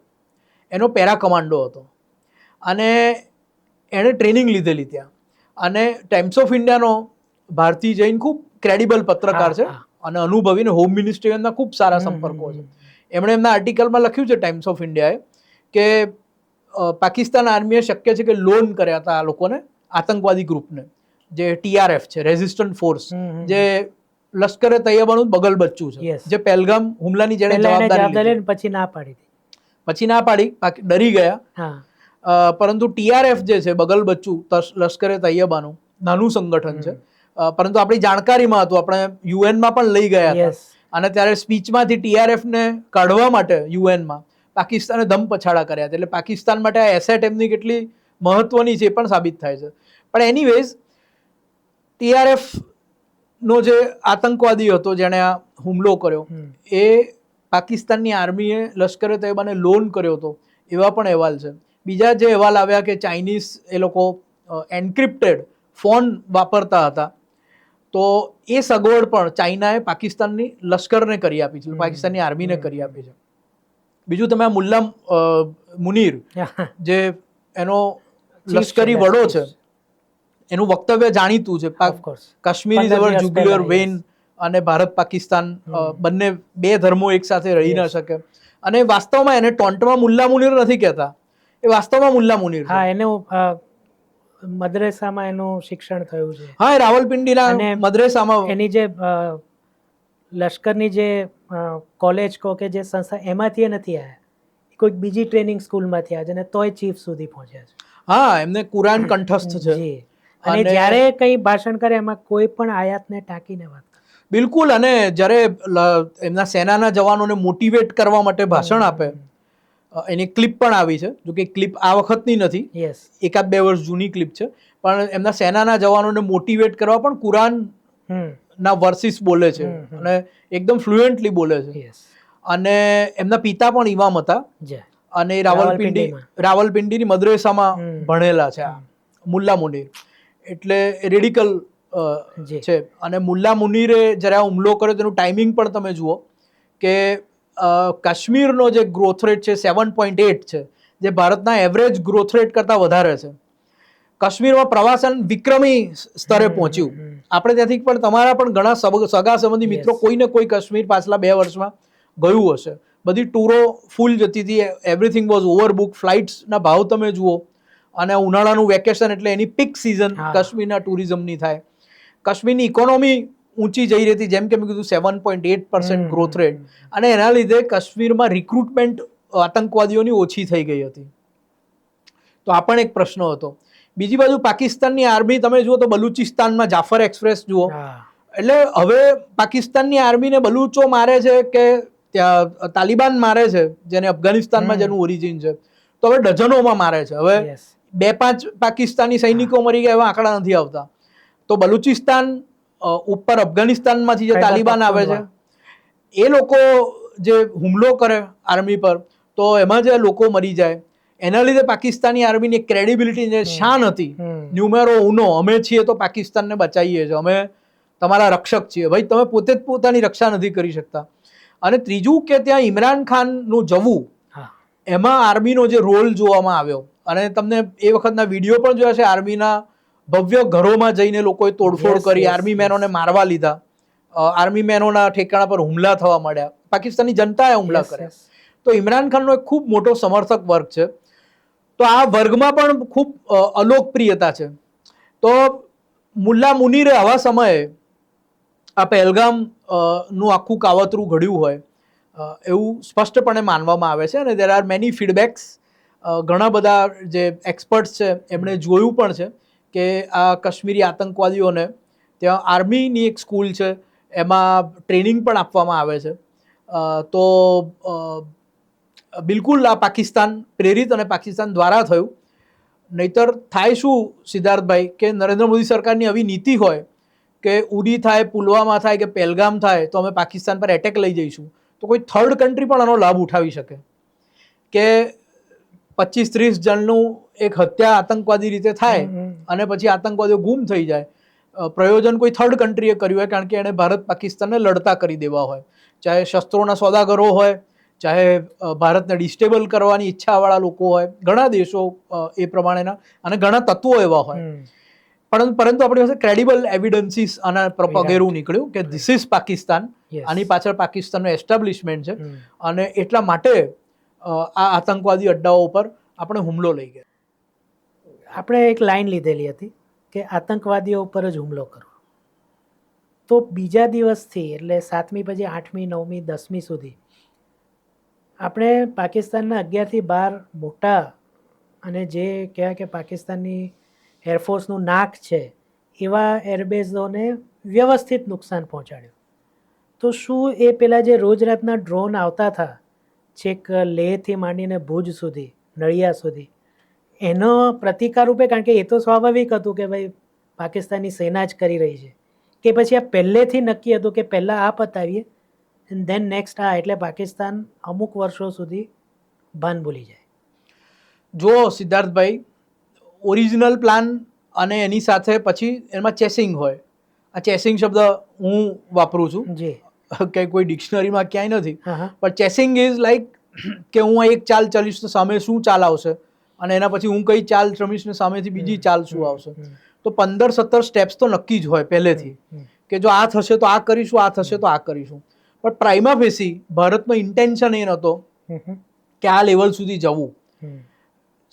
એનો પેરા કમાન્ડો હતો, અને એણે ટ્રેનિંગ લીધેલી ત્યાં. અને ટાઈમ્સ ઓફ ઇન્ડિયાનો ભારતી જૈન ખૂબ ક્રેડિબલ પત્રકાર છે અને અનુભવીને હોમ મિનિસ્ટ્રીના ખૂબ સારા સંપર્કો છે. એમણે એમના આર્ટિકલમાં લખ્યું છે ટાઈમ્સ ઓફ ઇન્ડિયાએ કે પાકિસ્તાન આર્મીએ શક્ય છે કે લોન કર્યા હતા આ લોકોને, આતંકવાદી ગ્રુપને, જે TRF છે, રેઝિસ્ટન્ટ ફોર્સ, જે લશ્કરે તૈયબાનું બગલ બચ્ચું છે, જે પહેલગામ હુમલાની જેણે જવાબદારી લીધી, પછી ના પાડી, ડરી ગયા. પરંતુ TRF જે છે, બગલ બચ્ચું, લશ્કરે તૈયબાનું નાનું સંગઠન છે, પરંતુ આપણી જાણકારીમાં હતું, આપણે UN-માં પણ લઈ ગયા હતા, અને ત્યારે સ્પીચમાંથી TRF ને કાઢવા માટે UN-માં પાકિસ્તાને દમ પછાડા કર્યા હતા. એટલે પાકિસ્તાન માટે આ એસેટ એમની કેટલી મહત્વની છે એ પણ સાબિત થાય છે. પણ એનીવેઝ, TRF નો જે આતંકવાદી હતો જેણે આ હુમલો કર્યો, એ પાકિસ્તાનની આર્મીએ લશ્કરે તૈયબાને લોન કર્યો હતો એવા પણ અહેવાલ છે. બીજા જે અહેવાલ આવ્યા કે ચાઇનીઝ એ લોકો એન્ક્રિપ્ટેડ ફોન વાપરતા હતા, તો એ સગવડ પણ ચાઇનાએ પાકિસ્તાનની લશ્કરને કરી આપી છે, પાકિસ્તાનની આર્મીને કરી આપી છે. બીજું, તમે આ મુલ્લા મુનીર, જે એનો લશ્કરી વડો છે, એનું વક્તવ્ય જાણીતું છે, કાશ્મીર ઇઝ અવર જુગ્યુલર વેઇન, અને ભારત પાકિસ્તાન બંને બે ધર્મો એક સાથે રહી ન શકે. અને વાસ્તવમાં એને ટોન્ટમાં મુલ્લા મુનીર નથી કહેતા, એ વાસ્તવમાં મુલ્લા મુનીર છે. એનું મદ્રેસામાં એનું શિક્ષણ થયું છે. હા, એ રાવલપિંડીના મદ્રેસામાં. એની જે લશ્કરની જે કોલેજ કો કે જે સંસ્થા, એમાંથી નથી આવ્યા, કોઈક બીજી ટ્રેનિંગ સ્કૂલમાંથી આવ્યા છે, અને તોય ચીફ સુધી પહોંચ્યા છે. હા, એમને કુરાન કંઠસ્થ છે. અને જ્યારે કંઈ ભાષણ કરે એમાં કોઈ પણ આયાતને ટાંકીને વાત કરે. બિલકુલ. અને જ્યારે એમના સેનાના જવાનોને મોટિવેટ કરવા માટે ભાષણ આપે, એની ક્લિપ પણ આવી છે, જો કે ક્લિપ આ વખતની નથી, 1-2 વર્ષ જૂની ક્લિપ છે, પણ એમના સેનાના જવાનોને મોટિવેટ કરવા પણ કુરાન ના વર્સિસ બોલે છે, અને એકદમ ફ્લુએન્ટલી બોલે છે. અને એમના પિતા પણ ઇમામ હતા, અને રાવલપિંડીની મદ્રેસામાં ભણેલા છે મુલ્લા મુનીર. એટલે રેડિકલ છે. અને મુલ્લા મુનીરે જ્યારે આ હુમલો કર્યો તેનું ટાઈમિંગ પણ તમે જુઓ કે કાશ્મીરનો જે ગ્રોથ રેટ છે 7.8 છે, જે ભારતના એવરેજ ગ્રોથ રેટ કરતાં વધારે છે. કાશ્મીરમાં પ્રવાસન વિક્રમી સ્તરે પહોંચ્યું. આપણે ત્યાંથી પણ, તમારા પણ ઘણા સગા સંબંધી મિત્રો કોઈ ને કોઈ કાશ્મીર પાછલા 2 વર્ષમાં ગયું હશે. બધી ટૂરો ફૂલ જતી હતી, એવરીથિંગ વોઝ ઓવરબુક. ફ્લાઇટ્સના ભાવ તમે જુઓ, અને ઉનાળાનું વેકેશન એટલે એની પીક સિઝન કાશ્મીરના ટુરિઝમની થાય. કાશ્મીરની ઇકોનોમી ઊંચી જઈ રહી હતી, જેમ કે મેં કીધું 7.8% ગ્રોથ રેટ, અને એના લીધે કાશ્મીરમાં રિક્રુટમેન્ટ આતંકવાદીઓની ઓછી થઈ ગઈ હતી. તો આ પણ એક પ્રશ્ન હતો. બીજી બાજુ પાકિસ્તાનની આર્મી તમે જુઓ તો બલુચિસ્તાનમાં જાફર એક્સપ્રેસ જુઓ, એટલે હવે પાકિસ્તાનની આર્મીને બલુચો મારે છે કે ત્યાં તાલિબાન મારે છે, જેને અફઘાનિસ્તાનમાં જેનું ઓરિજિન છે, તો હવે ડઝનોમાં મારે છે. હવે 2-5 પાકિસ્તાની સૈનિકો મરી ગયા એવા આંકડા નથી આવતા. તો બલુચિસ્તાન ઉપર અફઘાનિસ્તાનમાંથી જે તાલિબાન આવે છે, એ લોકો જે હુમલો કરે આર્મી પર, તો એમાં જે લોકો મરી જાય, એના લીધે પાકિસ્તાની આર્મીની ક્રેડિબિલિટી, જે શાન હતી, ન્યુમેરો ઉનો, અમે છીએ તો પાકિસ્તાનને બચાવીએ છીએ, અમે તમારા રક્ષક છીએ. ભાઈ, તમે પોતે જ પોતાની રક્ષા નથી કરી શકતા. અને ત્રીજું કે ત્યાં ઇમરાન ખાનનું જવું, એમાં આર્મીનો જે રોલ જોવામાં આવ્યો, અને તમને એ વખતના વિડીયો પણ જોયા છે, આર્મીના ભવ્ય ઘરોમાં જઈને લોકોએ તોડફોડ કરી, આર્મી મેનોને મારવા લીધા, આર્મી મેનોના ઠેકાણા પર હુમલા થવા માંડ્યા, પાકિસ્તાની જનતાએ હુમલા કર્યા. તો ઇમરાન ખાનનો એક ખૂબ મોટો સમર્થક વર્ગ છે. તો આ વર્ગમાં પણ ખૂબ અલોકપ્રિયતા છે. તો મુલ્લા મુનીરે આવા સમયે આ પહેલગામ નું આખું કાવતરું ઘડ્યું હોય એવું સ્પષ્ટપણે માનવામાં આવે છે. અને દેર આર મેની ફીડબેક્સ. ઘણા બધા જે એક્સપર્ટ્સ છે એમણે જોયું પણ છે કે આ કાશ્મીરી આતંકવાદીઓને ત્યાં આર્મીની એક સ્કૂલ છે, એમાં ટ્રેનિંગ પણ આપવામાં આવે છે. તો બિલકુલ આ પાકિસ્તાન પ્રેરિત અને પાકિસ્તાન દ્વારા થયું. નહીતર થાય શું સિદ્ધાર્થભાઈ, કે નરેન્દ્ર મોદી સરકારની આવી નીતિ હોય કે ઉરી થાય, પુલવામા થાય કે પહેલગામ થાય તો અમે પાકિસ્તાન પર એટેક લઈ જઈશું, તો કોઈ થર્ડ કન્ટ્રી પણ આનો લાભ ઉઠાવી શકે કે 25-30 જણનું એક હત્યા આતંકવાદી રીતે થાય અને પછી આતંકવાદીઓ ગુમ થઈ જાય. પ્રયોજન કોઈ થર્ડ કન્ટ્રીએ કર્યું હોય, કારણ કે એણે ભારત પાકિસ્તાનને લડતા કરી દેવા હોય, ચાહે શસ્ત્રોના સોદાગરો હોય, ચાહે ભારતને ડિસ્ટેબલ કરવાની ઈચ્છાવાળા લોકો હોય, ઘણા દેશો એ પ્રમાણેના અને ઘણા તત્વો એવા હોય. પરંતુ આપણી પાસે ક્રેડિબલ એવિડન્સીસ આના પગેરું નીકળ્યું કે ધીસ ઇઝ પાકિસ્તાન, Yes. આની પાછળ પાકિસ્તાનનું એસ્ટાબ્લિશમેન્ટ છે હમ. અને એટલા માટે આ આતંકવાદી અડ્ડાઓ ઉપર આપણે હુમલો લઈ ગયા. આપણે એક લાઈન લીધેલી હતી કે આતંકવાદીઓ ઉપર જ હુમલો કરવો. તો બીજા દિવસથી એટલે 7મી પછી 8મી 9મી 10મી સુધી આપણે પાકિસ્તાનના 11થી 12 મોટા અને જે કહેવાય કે પાકિસ્તાનની એરફોર્સનું નાક છે એવા એરબેઝોને વ્યવસ્થિત નુકસાન પહોંચાડ્યું. તો શું એ પેલા જે રોજ રાતના ડ્રોન આવતા હતા છેક લેહથી માંડીને ભુજ સુધી નળિયા સુધી એનો પ્રતિકાર રૂપે, કારણ કે એ તો સ્વાભાવિક હતું કે ભાઈ પાકિસ્તાની સેના જ કરી રહી છે, કે પછી આ પહેલેથી નક્કી હતું કે પહેલાં આ પતાવીએ એન્ડ ધેન નેક્સ્ટ આ, એટલે પાકિસ્તાન અમુક વર્ષો સુધી ભાન ભૂલી જાય? જો સિદ્ધાર્થભાઈ, ઓરિજિનલ પ્લાન અને એની સાથે પછી એમાં ચેસિંગ હોય. આ ચેસિંગ શબ્દ હું વાપરું છું, જી. કે કોઈ ડિક્શનરીમાં ક્યાંય નથી, હા હા. પણ ચેસિંગ ઇઝ લાઈક કે હું એક ચાલ ચલીશ તો સામે શું ચાલ આવશે અને એના પછી હું કઈ ચાલ રમીશ ને સામેથી બીજી ચાલ શું આવશે. તો 15-17 સ્ટેપ્સ તો નક્કી જ હોય પહેલેથી કે જો આ થશે તો આ કરીશું, આ થશે તો આ કરીશું. પણ પ્રાઇમા ફેસી ભારતનો ઇન્ટેન્શન એ નહોતો કે આ લેવલ સુધી જવું.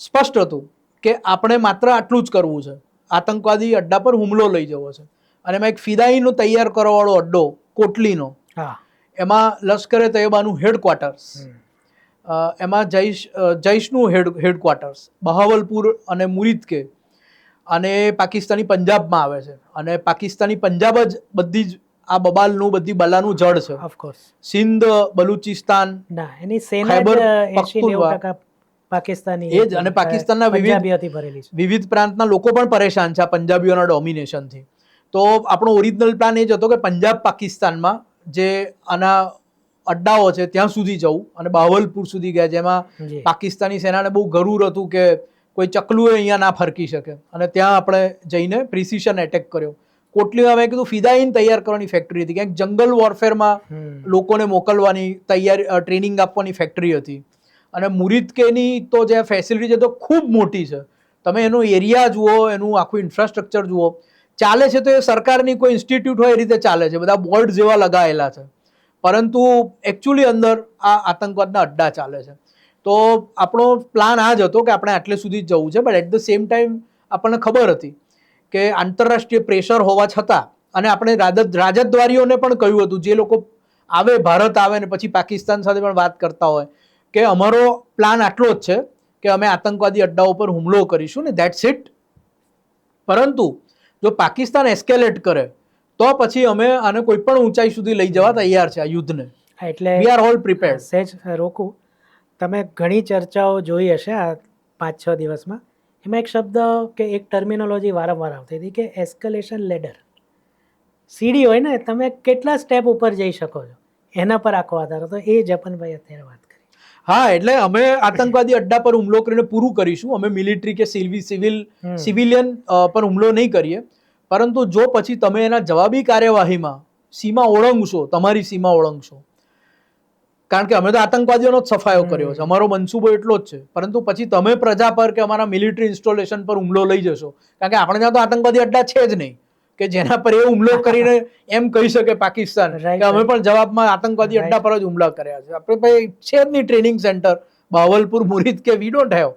સ્પષ્ટ હતું કે આપણે માત્ર આટલું જ કરવું છે, આતંકવાદી અડ્ડા પર હુમલો લઈ જવો છે. અને એમાં એક ફિદાઈનો તૈયાર કરવાવાળો અડ્ડો કોટલીનો, એમાં લશ્કરે તૈયબાનું હેડક્વાર્ટર્સ, એમાં જૈશનું હેડક્વાર્ટર્સ બહાવલપુર અને મુરીદકે, અને પાકિસ્તાની પંજાબમાં આવે છે. અને પાકિસ્તાની પંજાબ જ બધી જ આ બબાલનું બધી બલાનું જડ છે. ઓફકોર્સ. સિંધ, બલુચિસ્તાન, ના, એની સેના જ 80-90% પાકિસ્તાની એ જ, અને પાકિસ્તાનના પંજાબીઓથી ભરેલી છે. વિવિધ પ્રાંતના લોકો પણ પરેશાન છે આ પંજાબીઓના ડોમિનેશનથી. તો આપણો ઓરિજિનલ પ્લાન એ જ હતો કે પંજાબ પાકિસ્તાનમાં જે આના અડ્ડાઓ છે ત્યાં સુધી જવું, અને બાવલપુર સુધી ગયા, જેમાં જી. પાકિસ્તાની સેનાને બહુ ગરુર હતું કે કોઈ ચકલું અહીંયા ના ફરકી શકે, અને ત્યાં આપણે જઈને પ્રિસિશન એટેક કર્યો. કોટલીમાં મેં કીધું ફિદાઈન તૈયાર કરવાની ફેક્ટરી હતી, ક્યાંક જંગલ વોરફેરમાં લોકોને મોકલવાની તૈયારી, ટ્રેનિંગ આપવાની ફેક્ટરી હતી. અને મુરીદકેની તો જે ફેસિલિટી છે તો ખૂબ મોટી છે. તમે એનો એરિયા જુઓ, એનું આખું ઇન્ફ્રાસ્ટ્રક્ચર જુઓ. ચાલે છે તો એ સરકારની કોઈ ઇન્સ્ટિટ્યૂટ હોય એ રીતે ચાલે છે, બધા બોર્ડ જેવા લગાવેલા છે, પરંતુ એકચ્યુઅલી અંદર આ આતંકવાદના અડ્ડા ચાલે છે. તો આપણો પ્લાન આ જ હતો કે આપણે આટલે સુધી જ જવું છે, but at the same time આપણને ખબર હતી કે આંતરરાષ્ટ્રીય પ્રેશર હોવા છતાં, અને આપણે રાજદ્વારીઓને પણ કહ્યું હતું, જે લોકો આવે, ભારત આવે ને પછી પાકિસ્તાન સાથે પણ વાત કરતા હોય, કે અમારો પ્લાન આટલો જ છે કે અમે આતંકવાદી અડ્ડાઓ પર હુમલો કરીશું ને દેટ્સ ઇટ. પરંતુ જો પાકિસ્તાન એસ્કેલેટ કરે તો પછી અમે આને કોઈ પણ ઊંચાઈ સુધી લઈ જવા તૈયાર છે આ યુદ્ધને. એટલે વી આર ઓલ પ્રિપેર્ડ. સહેજ રોકું, તમે ઘણી ચર્ચાઓ જોઈ હશે આ 5-6 દિવસમાં. એમાં એક શબ્દ કે એક ટર્મિનોલોજી વારંવાર આવતી હતી કે એસ્કેલેશન લેડર. સીડી હોય ને, તમે કેટલા સ્ટેપ ઉપર જઈ શકો છો એના પર આખો આધાર હતો. એ જપનભાઈ અત્યારે વાત કરી. હા, એટલે અમે આતંકવાદી અડ્ડા પર હુમલો કરીને પૂરું કરીશું. અમે મિલિટરી કે સિવિલિયન પર હુમલો નહીં કરીએ, પરંતુ જો પછી તમે એના જવાબી કાર્યવાહીમાં સીમા ઓળંગશો, તમારી સીમા ઓળંગશો, કારણ કે અમે તો આતંકવાદીઓનો જ સફાયો કર્યો છે, અમારો મનસૂબો એટલો જ છે, પરંતુ પછી તમે પ્રજા પર કે અમારા મિલિટરી ઇન્સ્ટોલેશન પર હુમલો લઈ જશો, કારણ કે આપણે ત્યાં તો આતંકવાદી અડ્ડા છે જ નહીં કે જેના પર એ હુમલો કરીને એમ કહી શકે પાકિસ્તાન કે અમે પણ જવાબમાં આતંકવાદી અડ્ડા પર જ હુમલા કર્યા છે. આપણે ભાઈ છે જ નહીં ટ્રેનિંગ સેન્ટર બાવલપુર, મુરીદ કે વી ડોન્ટ હેવ.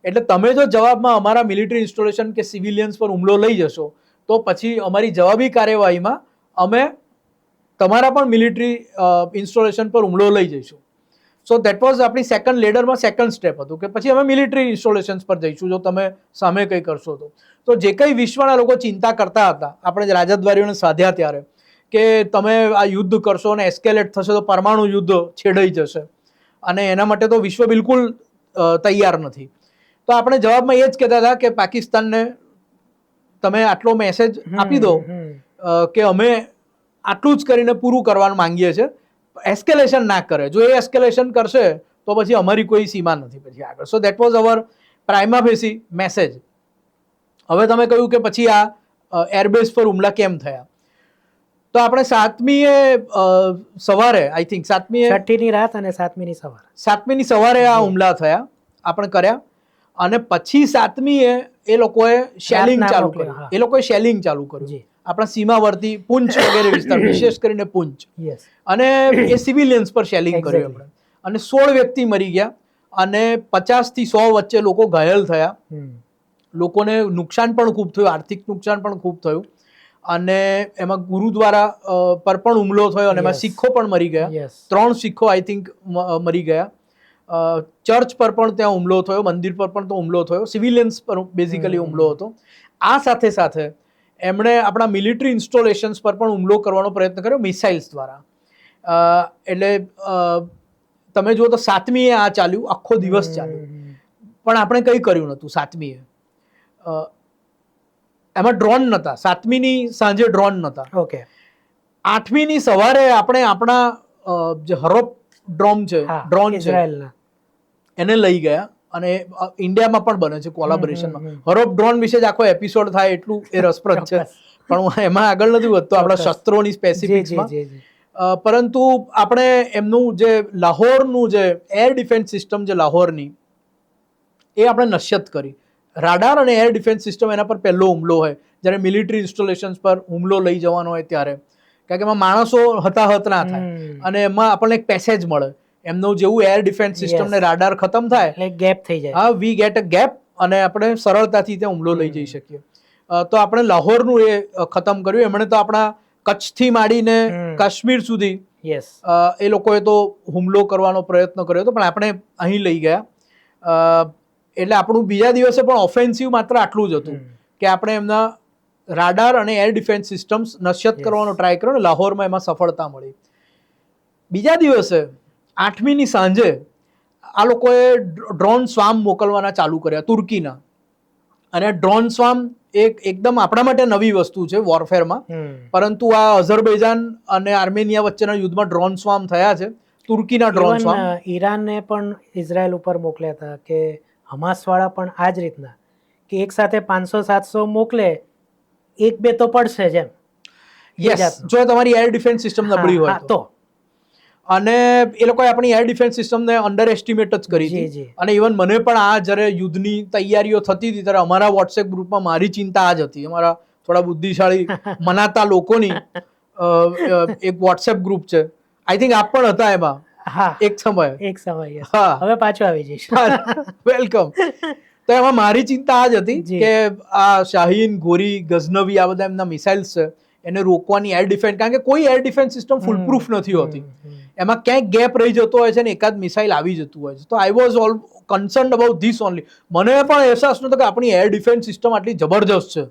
એટલે તમે જો જવાબમાં અમારા મિલિટરી ઇન્સ્ટોલેશન કે સિવિલિયન્સ પર હુમલો લઈ જશો, તો પછી અમારી જવાબી કાર્યવાહીમાં અમે તમારા પણ મિલિટરી ઇન્સ્ટોલેશન પર હુમલો લઈ જઈશું. સો દેટ વોઝ આપણી સેકન્ડ લેડરમાં સેકન્ડ સ્ટેપ હતું કે પછી અમે મિલિટરી ઇન્સ્ટોલેશન્સ પર જઈશું જો તમે સામે કંઈ કરશો તો. તો જે કંઈ વિશ્વના લોકો ચિંતા કરતા હતા, આપણે રાજદ્વારીઓને સાધ્યા ત્યારે, કે તમે આ યુદ્ધ કરશો અને એસ્કેલેટ થશે તો પરમાણુ યુદ્ધ છેડાઈ જશે, અને એના માટે તો વિશ્વ બિલકુલ તૈયાર નથી. તો આપણે જવાબમાં એ જ કહેતા હતા કે પાકિસ્તાનને તમે આટલો મેસેજ આપી દો કે અમે આટલું જ કરીને પૂરું કરવાનું માંગીએ છીએ, એસ્કેલેશન ના કરે. જો એ એસ્કેલેશન કરશે તો પછી અમારી કોઈ સીમા નથી પછી આગળ. So that was hour prima facie message. હવે તમે કહ્યું કે પછી આ એરબેઝ પર હુમલા કેમ થયા, તો આપણે 7મીએ સવારે, આઈ થિંક 6મીની રાત અને 7મીની સવારે, 7મીની સવારે આ હુમલા થયા, આપણે કર્યા. અને પછી 7મીએ એ લોકોએ શેલિંગ ચાલુ કર્યું. એ લોકોએ શેલિંગ ચાલુ કર્યું. આપણા સીમાવર્તી પુંચ વગેરે વિસ્તાર, વિશેષ કરીને પુંચ, યસ, અને એ સિવિલિયન્સ પર શેલિંગ કર્યું Exactly. આપણે, અને 16 વ્યક્તિ મરી ગયા અને 50 થી 100 વચ્ચે લોકો ઘાયલ થયા. લોકોને નુકસાન પણ ખૂબ થયું, આર્થિક નુકસાન પણ ખૂબ થયું, અને એમાં ગુરુદ્વારા પર પણ હુમલો થયો અને એમાં Yes. શીખો પણ મરી ગયા. યસ, 3 શીખો આઈ થિંક મરી ગયા. ચર્ચ પર પણ ત્યાં હુમલો થયો, મંદિર પર પણ તો હુમલો થયો, સિવિલિયન્સ પર બેઝિકલી હુમલો હતો. આ સાથે સાથે એમણે આપણા મિલિટરી ઇન્સ્ટોલેશન્સ પર પણ હુમલો કરવાનો પ્રયત્ન કર્યો મિસાઇલ્સ દ્વારા. એટલે તમે જુઓ તો 7મીએ આ ચાલ્યું, આખો દિવસ ચાલ્યું, પણ આપણે કંઈ કર્યું નહોતું 7મીએ. એમાં ડ્રોન નહોતા, 7મીની સાંજે ડ્રોન નહોતા. ઓકે, 8મીની સવારે આપણે આપણા જે હરોપ ડ્રોન છે, ઇઝરાયલના, એને લઈ ગયા, અને ઇન્ડિયામાં પણ બને છે કોલાબોરેશનમાં. હરોપ ડ્રોન વિશે જ આખો એપિસોડ થાય એટલું એ રસપ્રદ છે, પણ હું એમાં આગળ નથી વધતો આપણા શસ્ત્રોની સ્પેસિફિક્સમાં. પરંતુ આપણે એમનું જે લાહોરનું જે એર ડિફેન્સ સિસ્ટમ જે લાહોરની, એ આપણે નશ્યત કરી. રાડાર અને એર ડિફેન્સ સિસ્ટમ એના પર પહેલો હુમલો હોય જ્યારે મિલિટરી ઇન્સ્ટોલેશન્સ પર હુમલો લઈ જવાનો હોય ત્યારે, કારણ કે એમાં માણસો હતાહત ના થાય અને એમાં આપણને એક પેસેજ મળે. એમનું જેવું એર ડિફેન્સ સિસ્ટમ ને રાડાર ખતમ થાય એટલે ગેપ થઈ જાય. હા, વી ગેટ અ ગેપ, અને આપણે સરળતાથી ત્યાં હુમલો લઈ જઈ શકીએ. તો આપણે લાહોરનું એ ખતમ કર્યું. એમણે તો આપણા કચ્છથી માંડીને કાશ્મીર સુધી યસ, એ લોકોએ તો હુમલો કરવાનો પ્રયત્ન કર્યો હતો, પણ આપણે અહીં લઈ ગયા. એટલે આપણું બીજા દિવસે પણ ઓફેન્સિવ માત્ર આટલું જ હતું કે આપણે એમના રાડાર અને એર ડિફેન્સ સિસ્ટમ્સ નશ્યત કરવાનો ટ્રાય કર્યો, ને લાહોરમાં એમાં સફળતા મળી. બીજા દિવસે 8મીની સાંજે આ લોકોએ ડ્રોન સ્વામ મોકલવાના ચાલુ કર્યા તુર્કીના, અને ડ્રોન સ્વામ એકદમ આપણા માટે નવી વસ્તુ છે વોરફેરમાં, પરંતુ આ અઝરબૈજાન અને આર્મેનિયા વચ્ચેના યુદ્ધમાં ડ્રોન સ્વામ થયા છે. તુર્કીના ડ્રોન સ્વામ, ઈરાનને પણ ઇઝરાયલ ઉપર મોકલ્યા હતા, કે હમાસ વાળા પણ આ જ રીતના કે એક સાથે 500-700 મોકલે, એક બે તો પડશે જ એમ. યસ, જો તમારી એર ડિફેન્સ સિસ્ટમ નબળી હોય તો. અને એ લોકોએ આપણી એર ડિફેન્સ સિસ્ટમને અંડર એસ્ટિમેટ જ કરી હતી. અને ઇવન મને પણ આ જ્યારે યુદ્ધની તૈયારીઓ થતી હતી ત્યારે અમારા વોટ્સએપ ગ્રુપમાં મારી ચિંતા આ જ હતી. અમારા થોડા બુદ્ધિશાળી મનાતા લોકોની એક વોટ્સએપ ગ્રુપ છે, આઈ થિંક આપ પણ હતા એમાં એક સમય. હા, હવે પાછો આવી જઈશ. વેલકમ. તો એમાં મારી ચિંતા આ જ હતી કે આ શાહીન, ગોરી, ગઝનવી, આ બધા એમના મિસાઇલ્સ છે, એને રોકવાની એર ડિફેન્સ, કારણ કે કોઈ એર ડિફેન્સ સિસ્ટમ ફૂલ પ્રૂફ નથી હોતી. એમાં ક્યાંક ગેપ રહી જતો હોય છે ને એકાદ મિસાઇલ આવી જતું હોય છે. તો I was all કન્સર્ન્ડ about this only. મને પણ અહેસાસ નહોતો કે આપણી એર ડિફેન્સ સિસ્ટમ આટલી જબરજસ્ત છે.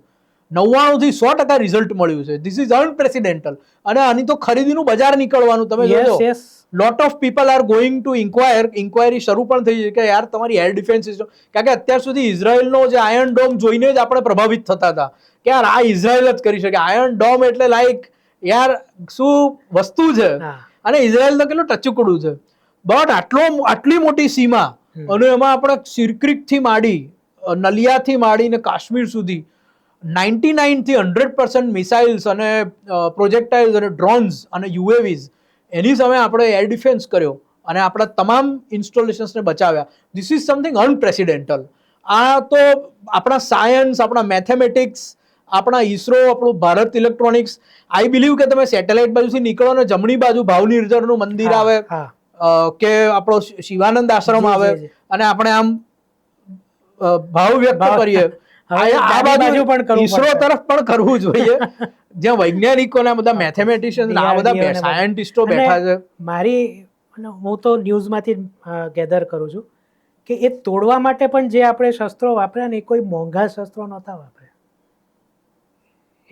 99 થી 100% રિઝલ્ટ મળ્યું છે. This is unprecedented. અને આની તો ખરીદીનું બજાર નીકળવાનું, તમે જોજો. Lot of people are going to inquiry શરૂ પણ થઈ છે કે યાર તમારી એર ડિફેન્સ સિસ્ટમ, કારણ કે અત્યાર સુધી ઇઝરાયલનો જે આયર્ન ડોમ જોઈને જ આપણે પ્રભાવિત થતા હતા કે યાર આ ઇઝરાયલ જ કરી શકે. આયર્ન ડોમ એટલે લાઈક યાર શું વસ્તુ છે, અને ઇઝરાયલ તો કેટલું ટચુકડું છે. બટ આટલી મોટી સીમા, અને એમાં આપણે સિરક્રિકથી માંડી, નલિયાથી માંડીને કાશ્મીર સુધી 99 થી 100% મિસાઇલ્સ અને પ્રોજેક્ટાઇલ્સ અને ડ્રોન્સ અને યુએવીઝ, એની સામે આપણે એર ડિફેન્સ કર્યો અને આપણા તમામ ઇન્સ્ટોલેશન્સને બચાવ્યા. This is something unprecedented. આ તો આપણા સાયન્સ, આપણા મેથેમેટિક્સ, આપણા ઈસરો, આપણું ભારત ઇલેક્ટ્રોનિક્સ, આઈ બિલીવ કે તમે સેટેલાઇટ બાજુથી નીકળો ને જમણી બાજુ ભાવનિર્જરનું મંદિર આવે, કે આપણો શિવાનંદ આશ્રમ આવે, અને આપણે આમ ભાવ વ્યક્ત કરીએ, આ બાજુ પણ ઈસરો તરફ પણ કરવું જોઈએ, જ્યાં વૈજ્ઞાનિકો, બધા મેથેમેટિશિયન્સ, આ બધા સાયન્ટિસ્ટો બેઠા છે. હું તો ન્યૂઝમાંથી ગેધર કરું છું કે એ તોડવા માટે પણ જે આપણે શસ્ત્રો વાપર્યા ને, એ કોઈ મોંઘા શસ્ત્રો નહોતા વાપર્યા.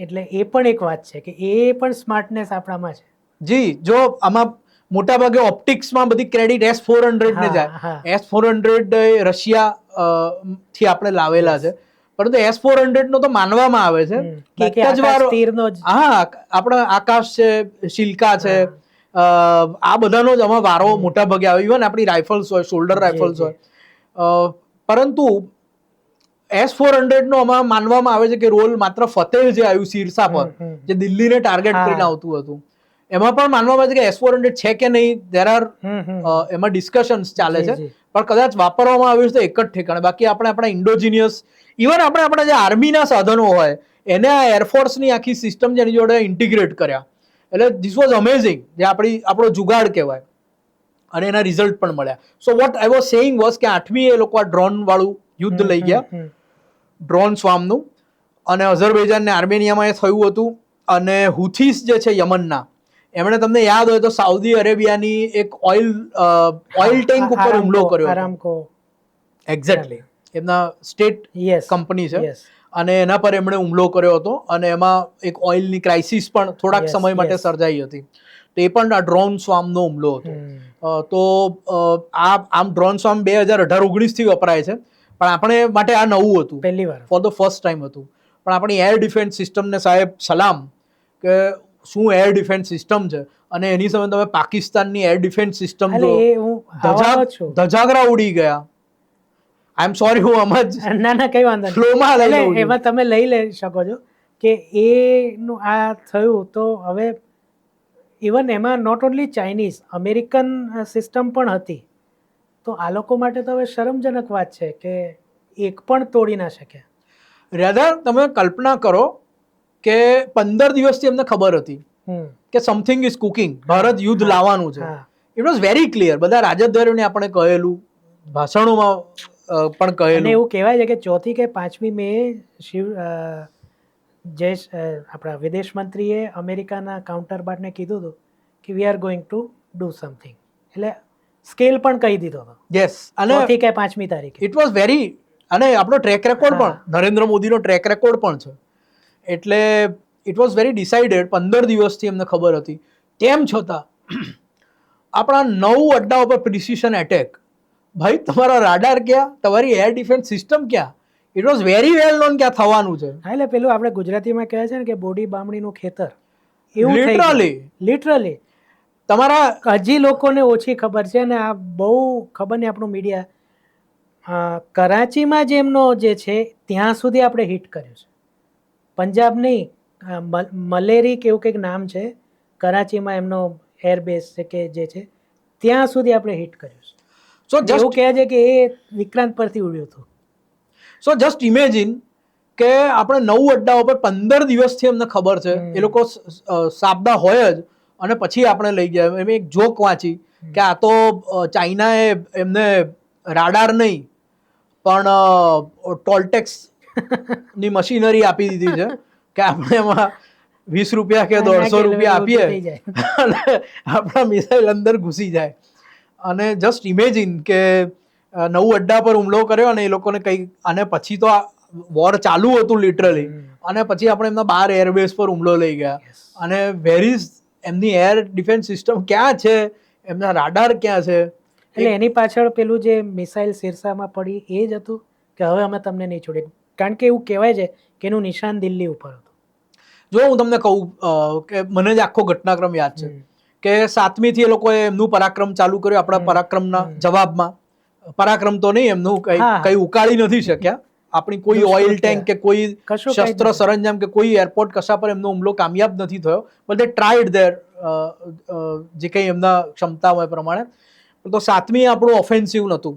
એટલે એ પણ એક વાત છે કે એ પણ સ્માર્ટનેસ આપણામાં છે. જી, જો આમાં મોટા ભાગે ઓપ્ટિક્સમાં બધી ક્રેડિટ S-400 ને જાય. S-400 રશિયા થી આપણે લાવેલા છે, પરંતુ S-400 નો તો માનવામાં આવે છે કે એક જ વાર, હા, આપણા આકાશ છે, શિલ્કા છે, આ બધાનો જ આમાં વારો મોટા ભાગે આવે. ઇવન આપણી રાઇફલ્સ હોય, શોલ્ડર રાઇફલ્સ હોય, પરંતુ S-400 નો આમાં માનવામાં આવે છે કે રોલ માત્ર ફતેહ જે આવ્યું સિરસા પર, જે દિલ્હીને ટાર્ગેટ કરીને આવતું હતું, એમાં પણ માનવામાં આવે છે કે S-400 છે કે નહીં. દેર આર એમાં ડિસ્કશન્સ ચાલે છે, પણ કદાચ વાપરવામાં આવ્યું છે એક જ ઠેકાણે. બાકી આપણે આપણા ઇન્ડોજીનિયસ, ઇવન આપણે આપણા જે આર્મીના સાધનો હોય એને આ એરફોર્સની આખી સિસ્ટમ જેની જોડે ઇન્ટિગ્રેટ કર્યા. એટલે ધીસ વોઝ અમેઝિંગ, જે આપણો જુગાડ કહેવાય, અને એના રિઝલ્ટ પણ મળ્યા. So what I was saying was કે 8મી એ લોકો આ ડ્રોન વાળું યુદ્ધ લઈ ગયા, ડ્રોન સ્વામનું, અને અઝરબૈજાન ને આર્મેનિયામાં એ થયું હતું. અને હુથીસ જે છે યમનના, એમણે તમને યાદ હોય તો સાઉદી અરેબિયાની એક ઓઇલ ટેન્ક ઉપર હુમલો કર્યો આરામકો. એક્ઝેક્ટલી, એમના સ્ટેટ યસ કંપની છે, યસ અને એના પર એમણે હુમલો કર્યો હતો, અને એમાં એક ઓઇલની ક્રાઇસિસ પણ થોડાક Yes, સમય માટે yes. સર્જાઈ હતી. તો એ પણ આ ડ્રોન સ્વામનો હુમલો હતો. તો આમ ડ્રોન સ્વામ 2018-19 થી વપરાય છે, પણ આપણે માટે આ નવું હતું, પહેલી વાર. ફોર ધ ફર્સ્ટ ટાઈમ હતું. પણ આપણી એર ડિફેન્સ સિસ્ટમને સાહેબ સલામ, કે શું એર ડિફેન્સ સિસ્ટમ છે. અને એની સામે તમે પાકિસ્તાનની એર ડિફેન્સ સિસ્ટમ એટલે જો, એ હું આવવાનો જ છું. ધજાગરા ઉડી ગયા. આઈ એમ સોરી, હું આમ જ ના કઈ વાંધો નહીં. ફ્લોમાં લઈ એટલે લઉં છું. એમાં તમે લઈ શકો છો કે એનું આ થયું તો હવે ઇવન એમાં not only Chinese, American system પણ હતી. તો આ લોકો માટે તો હવે શરમજનક વાત છે કે એક પણ તોડી ના શકે. રેધર તમે કલ્પના કરો કે 15 દિવસથી એમને ખબર હતી કે સમથિંગ ઇઝ કુકિંગ, ભારત યુદ્ધ લાવવાનું છે. It was very clear. બધા રાજદ્વારીઓને આપણે કહેલું, ભાષણોમાં પણ અને કહેલું. એવું કહેવાય છે કે 4મી કે 5મી મે આપણા વિદેશ મંત્રીએ અમેરિકાના કાઉન્ટરપાર્ટને કીધું હતું કે we are going to do something. એટલે સ્કેલ પણ કહી દીધો હતો. યસ, અને 4મી કે 5મી તારીખે. ઇટ વોઝ વેરી, અને આપણો ટ્રેક રેકોર્ડ પણ, નરેન્દ્ર મોદીનો ટ્રેક રેકોર્ડ પણ છે. એટલે ઇટ વોઝ વેરી ડિસાઇડેડ. 15 દિવસથી એમને ખબર હતી. તેમ છતાં આપણા 9 અડ્ડાઓ પર પ્રિસિશન એટેક. ભાઈ, તમારા રાડાર ક્યાં, તમારી એર ડિફેન્સ સિસ્ટમ ક્યાં? It was very well known કે આ થવાનું છે. હા, એટલે પેલું આપણે ગુજરાતીમાં કહે છે ને કે બોડી બામણીનું ખેતર, એવું લિટરલી તમારા હજી લોકોને ઓછી ખબર છે. અને આ બહુ ખબર નહીં આપણું મીડિયા, કરાચીમાં જે એમનો જે છે ત્યાં સુધી આપણે હિટ કર્યું છે. પંજાબ નહીં, મલેરી કે એવું કંઈક નામ છે, કરાચીમાં એમનો એરબેઝ છે કે જે છે ત્યાં સુધી આપણે હિટ કર્યું છે. સો એવું કહે છે કે એ વિક્રાંત પરથી ઉડ્યું હતું. સો જસ્ટ ઇમેજિન કે આપણે 9 અડ્ડાઓ પર 15 દિવસથી અમને ખબર છે, એ લોકો સાબદા હોય જ, અને પછી આપણે લઈ ગયા. એમ એક જોક વાંચી કે આ તો ચાઇનાએ એમને રાડાર નહીં પણ ટોલટેક્સ ની મશીનરી આપી દીધી છે, કે આપણે એમાં 20 રૂપિયા કે 150 રૂપિયા આપીએ અને આપણા મિસાઇલ અંદર ઘૂસી જાય. અને જસ્ટ ઇમેજિન કે 9 અડ્ડા પર હુમલો કર્યો, અને એ લોકોને કઈ, અને પછી તો આ વોર ચાલુ હતું લિટરલી, અને પછી આપણે એમના 12 એરબેઝ પર હુમલો લઈ ગયા. અને વેર ઇઝ એમની એર ડિફેન્સ સિસ્ટમ ક્યાં છે, એમના રાડાર ક્યાં છે? એટલે એની પાછળ પેલું જે મિસાઇલ શિરસામાં પડી એ જ હતું કે હવે અમે તમને નહીં છોડીએ, કારણ કે એવું કહેવાય છે કે એનું નિશાન દિલ્હી ઉપર હતું. જો હું તમને કહું કે મને જ આખો ઘટનાક્રમ યાદ છે કે 7મી થી એ લોકોએ એમનું પરાક્રમ ચાલુ કર્યું. આપણા પરાક્રમના જવાબમાં, પરાક્રમ તો નહીં, એમનું કઈ ઉકાળી નથી શક્યા. આપણી કોઈ ઓઇલ ટેન્ક કે કોઈ શસ્ત્ર સરંજામ કે કોઈ એરપોર્ટ કશા પર એમનો હુમલો કામયાબ નથી થયો, બટ દે ટ્રાઈડ ધેર જે કંઈ એમના ક્ષમતા હોય પ્રમાણે. તો 7મી આપણું ઓફેન્સિવ નહોતું.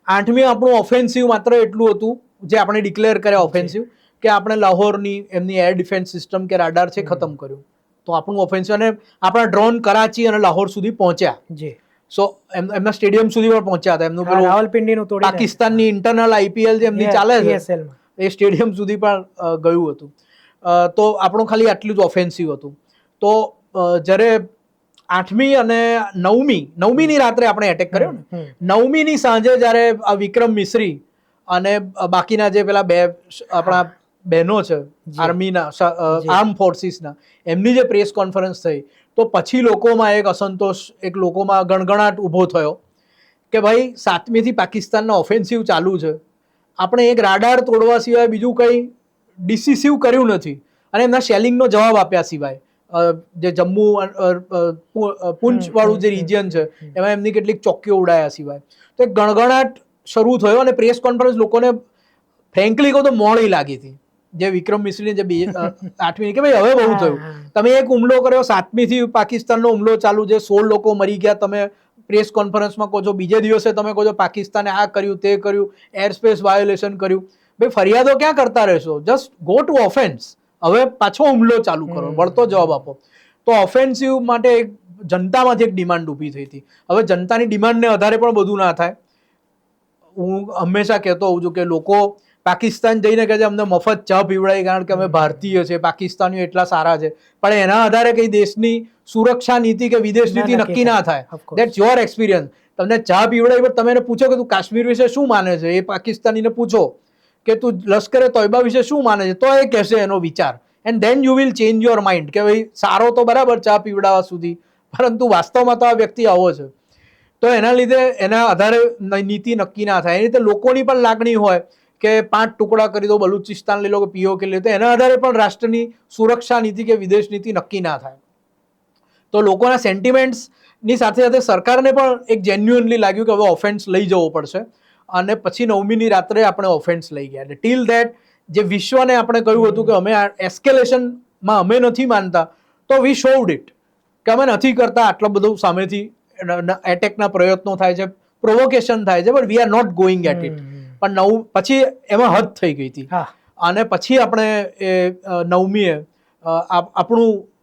8મી આપણું ઓફેન્સિવ માત્ર એટલું હતું જે આપણે ડિક્લેર કર્યા ઓફેન્સિવ, કે આપણે લાહોરની એમની એર ડિફેન્સ સિસ્ટમ કે રાડાર છે ખતમ કર્યું. તો આપણું ઓફેન્સિવ, અને આપણા ડ્રોન કરાચી અને લાહોર સુધી પહોંચ્યા. સો એમના સ્ટેડિયમ સુધી પણ પહોંચ્યા હતા. એમનું પેલું રાવલપિંડીનું તોડી, પાકિસ્તાનની ઇન્ટરનલ IPL જે એમની ચાલે છે એ સ્ટેડિયમ સુધી પણ ગયું હતું. તો આપણું ખાલી આટલું જ ઓફેન્સિવ હતું. તો જ્યારે 8મી અને 9મીની રાત્રે આપણે એટેક કર્યો ને, 9મીની સાંજે જ્યારે આ વિક્રમ મિશ્રી અને બાકીના જે પેલા બે આપણા બહેનો છે આર્મીના, આર્મ ફોર્સિસના, એમની જે પ્રેસ કોન્ફરન્સ થઈ, તો પછી લોકોમાં એક અસંતોષ, એક લોકોમાં ગણગણાટ ઊભો થયો કે ભાઈ 7મી થી પાકિસ્તાનના ઓફેન્સિવ ચાલુ છે, આપણે એક રાડાર તોડવા સિવાય બીજું કંઈ ડિસિસિવ કર્યું નથી, અને એમના શેલિંગનો જવાબ આપ્યા સિવાય, જે જમ્મુ પુંચ વાળું જે રિજિયન છે એમાં એમની કેટલીક ચોકીઓ ઉડાયા સિવાય. તો એક ગણગણાટ શરૂ થયો, અને પ્રેસ કોન્ફરન્સ લોકોને ફ્રેન્કલી કહું તો મોડી લાગી હતી. જે વિક્રમ મિશ્રીને જે 8મી, કે ભાઈ હવે બહુ થયું, તમે એક હુમલો કર્યો, 7મી થી પાકિસ્તાનનો હુમલો ચાલુ છે, 16 લોકો મરી ગયા, તમે પ્રેસ કોન્ફરન્સમાં કહો છો, બીજે દિવસે તમે કહો છો પાકિસ્તાને આ કર્યું, તે કર્યું, એર સ્પેસ વાયોલેશન કર્યું. ભાઈ, ફરિયાદો ક્યાં કરતા રહેશો? Just go to offence. હવે પાછો હુમલો ચાલુ કરો, વળતો જવાબ આપો. તો ઓફેન્સિવ માટે એક જનતામાંથી એક ડિમાન્ડ ઊભી થઈ હતી. હવે જનતાની ડિમાન્ડને આધારે પણ બધું ના થાય. હું હંમેશા કહેતો હોઉં છું કે લોકો પાકિસ્તાન જઈને કહે છે અમને મફત ચા પીવડાવી કારણ કે અમે ભારતીય છે, પાકિસ્તાનીઓ એટલા સારા છે, પણ એના આધારે કઈ દેશની સુરક્ષા નીતિ કે વિદેશ નીતિ નક્કી ના થાય. That's your experience. તમને ચા પીવડાવી પણ તમે એને પૂછો કે તું કાશ્મીર વિશે શું માને છે, એ પાકિસ્તાનીને પૂછો કે તું લશ્કરે તોયબા વિશે શું માને છે, તો એ કહેશે એનો વિચાર. And then you will change your mind કે ભાઈ સારો તો બરાબર ચા પીવડાવવા સુધી, પરંતુ વાસ્તવમાં તો આ વ્યક્તિ આવો છે. તો એના લીધે એના આધારે નીતિ નક્કી ના થાય. એ રીતે લોકોની પણ લાગણી હોય કે 5 ટુકડા કરી દો, બલુચિસ્તાન લઈ લો કે પીઓકે લઈ લો, તો એના આધારે પણ રાષ્ટ્રની સુરક્ષા નીતિ કે વિદેશ નીતિ નક્કી ના થાય. તો લોકોના સેન્ટિમેન્ટ્સની સાથે સાથે સરકારને પણ એક જેન્યુઅનલી લાગ્યું કે હવે ઓફેન્સ લઈ જવો પડશે, અને પછી 9મીની રાત્રે આપણે ઓફેન્સ લઈ ગયા. એટલે ટીલ ધેટ જે વિશ્વને આપણે કહ્યું હતું કે અમે આ એસ્કેલેશનમાં અમે નથી માનતા, તો વી શોવડ ઇટ કે અમે નથી કરતા. આટલું બધું સામેથી એટેકના પ્રયત્નો થાય છે, પ્રોવોકેશન થાય છે, but we are not going at it. પણ પછી એમાં હદ થઈ ગઈ હતી, અને પછી આપણે એ 9મીએ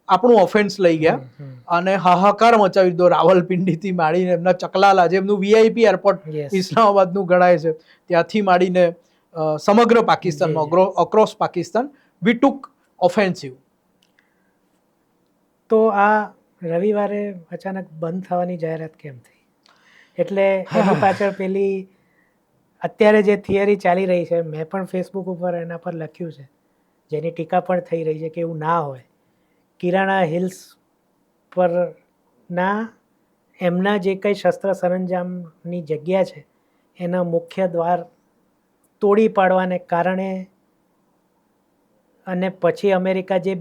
આપણું ઓફેન્સ લઈ ગયા અને હાહાકાર મચાવી દીધો. રાવલપિંડીથી માંડીને એમના ચકલાલા, જે એમનું VIP એરપોર્ટ ઇસ્લામાબાદનું ગણાય છે, ત્યાંથી માંડીને સમગ્ર પાકિસ્તાનમાં અક્રોસ પાકિસ્તાન વી ટુક ઓફેન્સિવ. તો આ રવિવારે અચાનક બંધ થવાની જાહેરાત કેમ થઈ? એટલે એની પાછળ પેલી અત્યારે જે થિયરી ચાલી રહી છે, મેં પણ ફેસબુક ઉપર એના પર લખ્યું છે, જેની ટીકા પણ થઈ રહી છે કે એવું ના હોય. કિરાણા હિલ્સ પરના એમના જે કંઈ શસ્ત્ર સરંજામની જગ્યા છે એના મુખ્ય દ્વાર તોડી પાડવાને કારણે, અને પછી અમેરિકા જે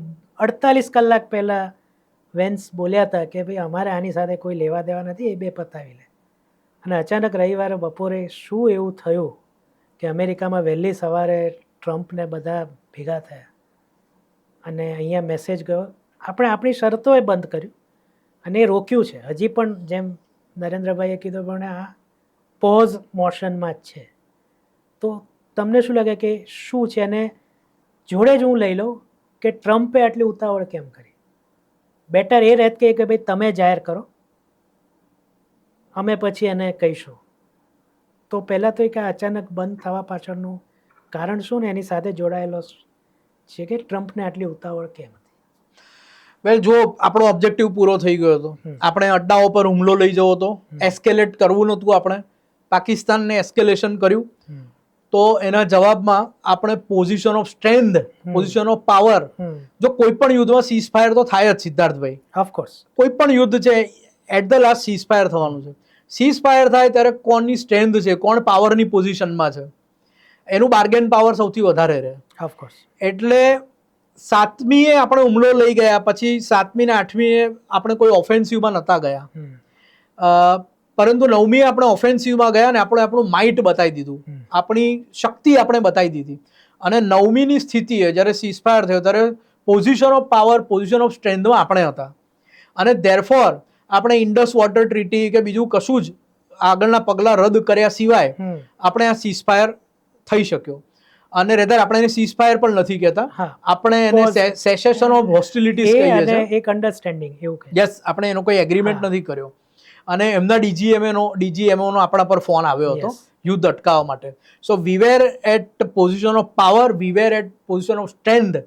48 કલાક પહેલાં વેન્સ બોલ્યા હતા કે ભાઈ અમારે આની સાથે કોઈ લેવા દેવા નથી, એ બે પતાવી લે. અને અચાનક રવિવારે બપોરે શું એવું થયું કે અમેરિકામાં વહેલી સવારે ટ્રમ્પને બધા ભેગા થયા અને અહીંયા મેસેજ ગયો, આપણે આપણી શરતોએ બંધ કર્યું અને એ રોક્યું છે. હજી પણ જેમ નરેન્દ્રભાઈએ કીધું પણ આ પોઝ મોશનમાં જ છે. તો તમને શું લાગે કે શું છે? અને જોડે જ હું લઈ લઉં કે ટ્રમ્પે આટલી ઉતાવળ કેમ કરી? બેટર એ રહેત કે ભાઈ તમે જાહેર કરો, અમે પછી એને કહીશું. તો પહેલાં તો કે અચાનક બંધ થવા પાછળનું કારણ શું ને એની સાથે જોડાયેલો છે કે ટ્રમ્પને આટલી ઉતાવળ કેમ હતી? વેલ, જો આપણો ઓબ્જેક્ટિવ પૂરો થઈ ગયો હતો, આપણે અડ્ડાઓ પર હુમલો લઈ જવો હતો, એસ્કેલેટ કરવું નહોતું, આપણે પાકિસ્તાનને એસ્કેલેશન કર્યું, તો એના જવાબમાં આપણે position of strength, position of power, જો કોઈ પણ યુદ્ધમાં સીઝ ફાયર તો થાય જ સિદ્ધાર્થભાઈ. ઓફકોર્સ કોઈ પણ યુદ્ધ છે at the last cease fire થવાનું છે. સીઝ ફાયર થાય ત્યારે કોણની સ્ટ્રેન્થ છે, કોણ પાવરની પોઝિશનમાં છે, એનું બાર્ગેન પાવર સૌથી વધારે રહે. ઓફકોર્સ. એટલે 7મીએ આપણે હુમલો લઈ ગયા, પછી 7મી ને 8મીએ આપણે કોઈ ઓફેન્સિવમાં નહોતા ગયા, પરંતુ 9મીએ આપણે ઓફેન્સિવમાં ગયા ને આપણે આપણું માઇટ બતાવી દીધું, આપણી શક્તિ આપણે બતાવી દીધી. અને 9મીની સ્થિતિએ જ્યારે સીઝ ફાયર થયો ત્યારે position of power, position of સ્ટ્રેન્થમાં આપણે હતા, અને ધેરફોર આપણે ઇન્ડસ વોટર ટ્રીટી કે બીજું કશું જ આગળના પગલાં રદ કર્યા સિવાય આપણે આ સીઝ ફાયર થઈ શક્યો. અને રેધર આપણે એને સીઝ ફાયર પણ નથી કહેતા, આપણે એને સેસેશન ઓફ હોસ્ટિલિટીઝ કહીએ છીએ, એક અન્ડરસ્ટેન્ડિંગ એવું કહે. યસ, આપણે એનો કોઈ એગ્રીમેન્ટ નથી કર્યો. અને એમના ડીજીએમઓનો આપણા પર ફોન આવ્યો હતો યુદ્ધ અટકાવવા માટે. So we were at position of power, we were at position of strength.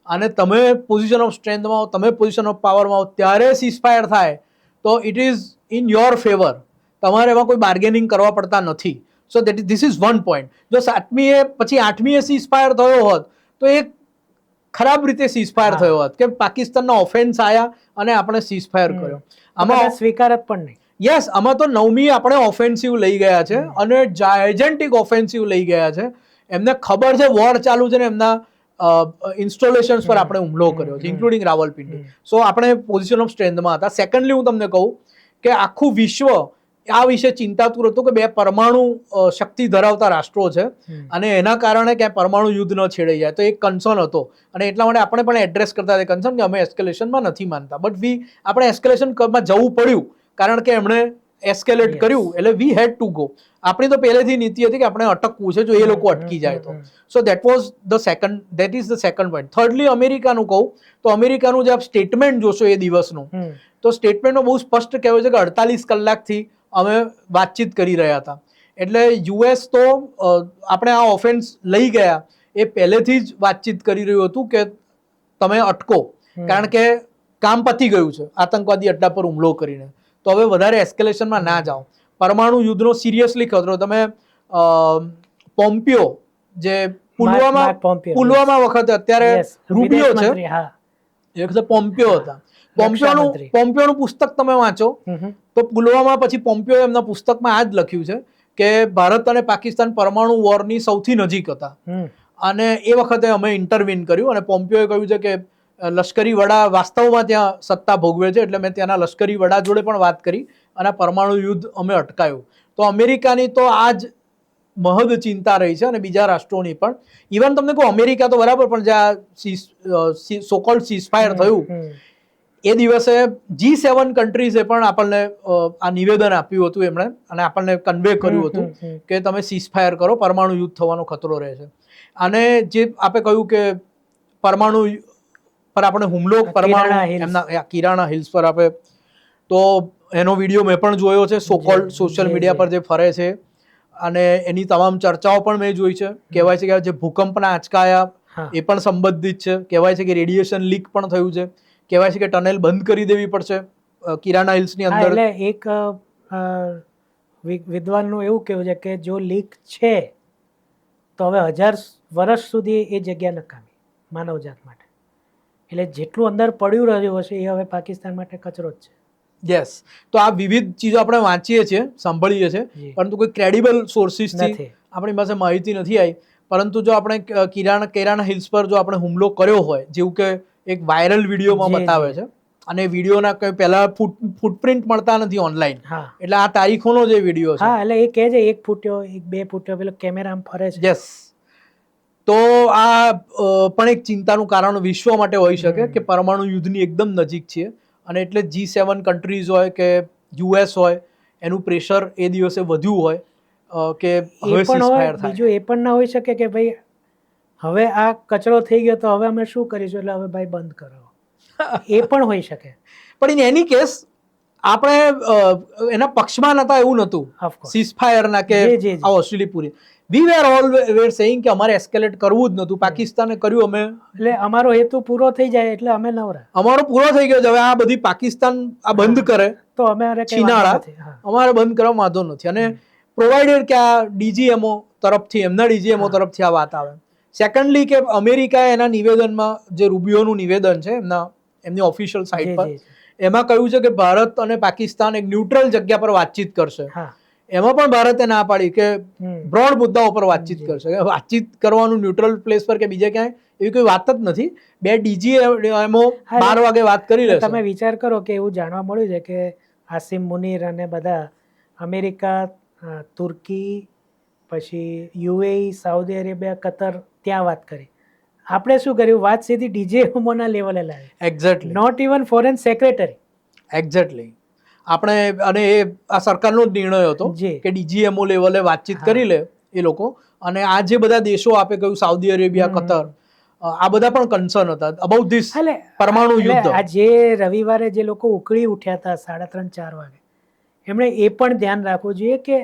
અને તમે પોઝિશન ઓફ સ્ટ્રેન્થમાં હો, તમે પોઝિશન ઓફ પાવરમાં હો, ત્યારે સીઝ ફાયર થાય તો it is in your favour. તમારે એમાં કોઈ બાર્ગેનિંગ કરવા પડતા નથી. So this is one point. જો 7મીએ પછી 8મીએ સીઝ ફાયર થયો હોત તો એ ખરાબ રીતે સીઝ ફાયર થયો હોત કે પાકિસ્તાનના ઓફેન્સ આવ્યા અને આપણે સીઝ ફાયર કર્યો. આમાં સ્વીકાર જ પણ નહીં. યસ, આમાં તો 9મી આપણે ઓફેન્સિવ લઈ ગયા છે અને જાયજેન્ટિક ઓફેન્સિવ લઈ ગયા છે. એમને ખબર છે વોર ચાલુ છે ને એમના ઇન્સ્ટોલેશન્સ પર આપણે હુમલો કર્યો છે, ઇન્ક્લુડિંગ રાવલપિંડી. સો આપણે પોઝિશન ઓફ સ્ટ્રેન્થમાં હતા. સેકન્ડલી હું તમને કહું કે આખું વિશ્વ આ વિશે ચિંતાતુર હતું કે 2 પરમાણુ શક્તિ ધરાવતા રાષ્ટ્રો છે અને એના કારણે ક્યાંય પરમાણુ યુદ્ધ ન છેડાઈ જાય, તો એક કન્સર્ન હતો. અને એટલા માટે આપણે પણ એડ્રેસ કરતા હતા કન્સર્ન કે અમે એસ્કેલેશનમાં નથી માનતા, બટ આપણે એસ્કેલેશનમાં જવું પડ્યું કારણ કે એમણે એસ્કેલેટ કર્યું એટલે વી હેડ ટુ ગો. આપણી તો પહેલેથી નીતિ હતી કે આપણે અટકવું છે જો એ લોકો અટકી જાય તો. So that is the second point. Thirdly અમેરિકાનું કહું તો અમેરિકાનું જે આપ સ્ટેટમેન્ટ જોશો એ દિવસનું, તો સ્ટેટમેન્ટમાં બહુ સ્પષ્ટ કહેવાય છે કે 48 કલાકથી અમે વાતચીત કરી રહ્યા હતા. એટલે યુએસ તો આપણે આ ઓફેન્સ લઈ ગયા એ પહેલેથી જ વાતચીત કરી રહ્યું હતું કે તમે અટકો, કારણ કે કામ પતી ગયું છે આતંકવાદી અડ્ડા પર હુમલો કરીને. તો હવે વધારે એસ્કેલેશનમાં ના જાઓ. પરમાણુ યુદ્ધનો સિરિયસલી ખતરો. તમે પોમ્પિયો જે પુલવામા વખતે અત્યારે રૂબિયો છે, એ વખતે પોમ્પિયો હતા. પોમ્પિયોનું પુસ્તક તમે વાંચો તો પુલવામા પછી પોમ્પિયો એમના પુસ્તકમાં આ જ લખ્યું છે કે ભારત અને પાકિસ્તાન પરમાણુ વોરની સૌથી નજીક હતા અને એ વખતે અમે ઇન્ટરવીન કર્યું. અને પોમ્પિયોએ કહ્યું છે કે લશ્કરી વડા વાસ્તવમાં ત્યાં સત્તા ભોગવે છે, એટલે મેં ત્યાંના લશ્કરી વડા જોડે પણ વાત કરી અને પરમાણુ યુદ્ધ અમે અટકાયું. તો અમેરિકાની તો આ જ મહદ ચિંતા રહી છે અને બીજા રાષ્ટ્રોની પણ. ઇવન તમને કહું અમેરિકા તો બરાબર, પણ જ્યાં સોકોલ્ડ સીઝફાયર થયું એ દિવસે G7 કન્ટ્રીઝે પણ આપણને આ નિવેદન આપ્યું હતું એમણે, અને આપણને કન્વે કર્યું હતું કે તમે સીઝફાયર કરો, પરમાણુ યુદ્ધ થવાનો ખતરો રહે છે. અને જે આપણે કહ્યું કે પરમાણુ પર આપણે હુમલો એમના કિરાણા હિલ્સ પર આપે, તો એનો વિડીયો મેં પણ જોયો છે સોકોલ્ડ સોશિયલ મીડિયા પર જે ફરે છે, અને એની તમામ ચર્ચાઓ પણ મેં જોઈ છે. કહેવાય છે કે જે ભૂકંપના આંચકા એ પણ સંબંધિત છે. કહેવાય છે કે રેડિયેશન લીક પણ થયું છે. કહેવાય છે કે ટનલ બંધ કરી દેવી પડશે કિરાણા હિલ્સની અંદર. એટલે એક વિદ્વાનનું એવું કહેવું છે કે જો લીક છે તો હવે 1000 વર્ષ સુધી એ જગ્યા નકામી માનવજાત માટે. એટલે જેટલું અંદર પડ્યું રહ્યું હશે એ હવે પાકિસ્તાન માટે કચરો જ છે. યસ. તો આ વિવિધ ચીજો આપણે વાંચીએ છીએ, સાંભળીએ છીએ, પરંતુ કોઈ ક્રેડિબલ સોર્સિસથી આપણી પાસે માહિતી નથી આવી. પરંતુ જો આપણે કેરાના હિલ્સ પર જો આપણે હુમલો કર્યો હોય, જેવું કે એક વાયરલ વિડીયોમાં બતાવે છે, અને વિડીયોના કંઈ પહેલા ફૂટપ્રિન્ટ મળતા નથી ઓનલાઈન, એટલે આ તારીખોનો જે વિડીયો છે, એટલે એ કહે છે 1 ફૂટ્યો 2 ફૂટ્યો પેલો કેમેરામાં ફરે છે. યસ. તો આ પણ એક ચિંતાનું કારણ વિશ્વ માટે હોઈ શકે કે પરમાણુ યુદ્ધની એકદમ નજીક છે, અને એટલે G7 કન્ટ્રીઝ હોય કે US હોય એનું પ્રેશર એ દિવસે વધ્યું હોય કે હવે સીઝફાયર થાય. બીજું એ પણ ના હોઈ શકે કે ભાઈ હવે આ કચરો થઈ ગયો તો હવે અમે શું કરીશું, એટલે હવે ભાઈ બંધ કરો. એ પણ હોઈ શકે. પણ ઇન એની કેસ આપણે એના પક્ષમાં નતા એવું નહોતું સીઝફાયરના કે આ ઓસ્ટ્રેલિયા પૂરી. વી વેર ઓલ સેઇંગ કે અમારે એસ્કેલેટ કરવું જ નહોતું. પાકિસ્તાને કર્યું, અમે એટલે અમારો હેતુ પૂરો થઈ જાય એટલે અમે નવરા. અમારો પૂરો થઈ ગયો છે. હવે આ બધી પાકિસ્તાન આ બંધ કરે તો અમારે અમારે બંધ કરવા વાંધો નથી. અને પ્રોવાઇડેડ કે આ ડીજીએમઓ તરફથી, એમના ડીજીએમઓ તરફથી આ વાત આવે. સેકન્ડલી કે અમેરિકાએ એના નિવેદનમાં, જે રૂબિયોનું નિવેદન છે એમની ઓફિશિયલ સાઇટ પર, એમાં કહ્યું છે કે ભારત અને પાકિસ્તાન એક ન્યુટ્રલ જગ્યા પર વાતચીત કરશે. એમાં પણ ભારતે ના પાડી કે બ્રોડ મુદ્દાઓ પર વાતચીત કરશે. વાતચીત કરવાનું ન્યુટ્રલ પ્લેસ પર કે બીજે ક્યાંય એવી કોઈ વાત જ નથી. 2 ડીજીએમઓ 12 વાગે વાત કરી લેશે. તમે વિચાર કરો કે એવું જાણવા મળ્યું છે કે આસિમ મુનીર અને બધા અમેરિકા, તુર્કી, પછી UAE, સાઉદી અરેબિયા, કતર ત્યાં વાત કરી. આપણે શું કર્યું, વાત સીધી ડીજીએમઓના લેવલે લાવી. Exactly. Not even foreign secretary. Exactly. આપણે, અને એ આ સરકારનો જ નિર્ણય હતો કે ડીજીએમઓ લેવલે વાતચીત કરી લે એ લોકો. અને આ જે બધા દેશો આપે કહ્યું, સાઉદી અરેબિયા, કતર, આ બધા પણ કન્સર્ન હતા અબાઉટ ધીસ પરમાણુ યુદ્ધ. આ જે રવિવારે જે લોકો ઉકળી ઉઠ્યા હતા 3:30-4 વાગે, એમણે એ પણ ધ્યાન રાખવું જોઈએ કે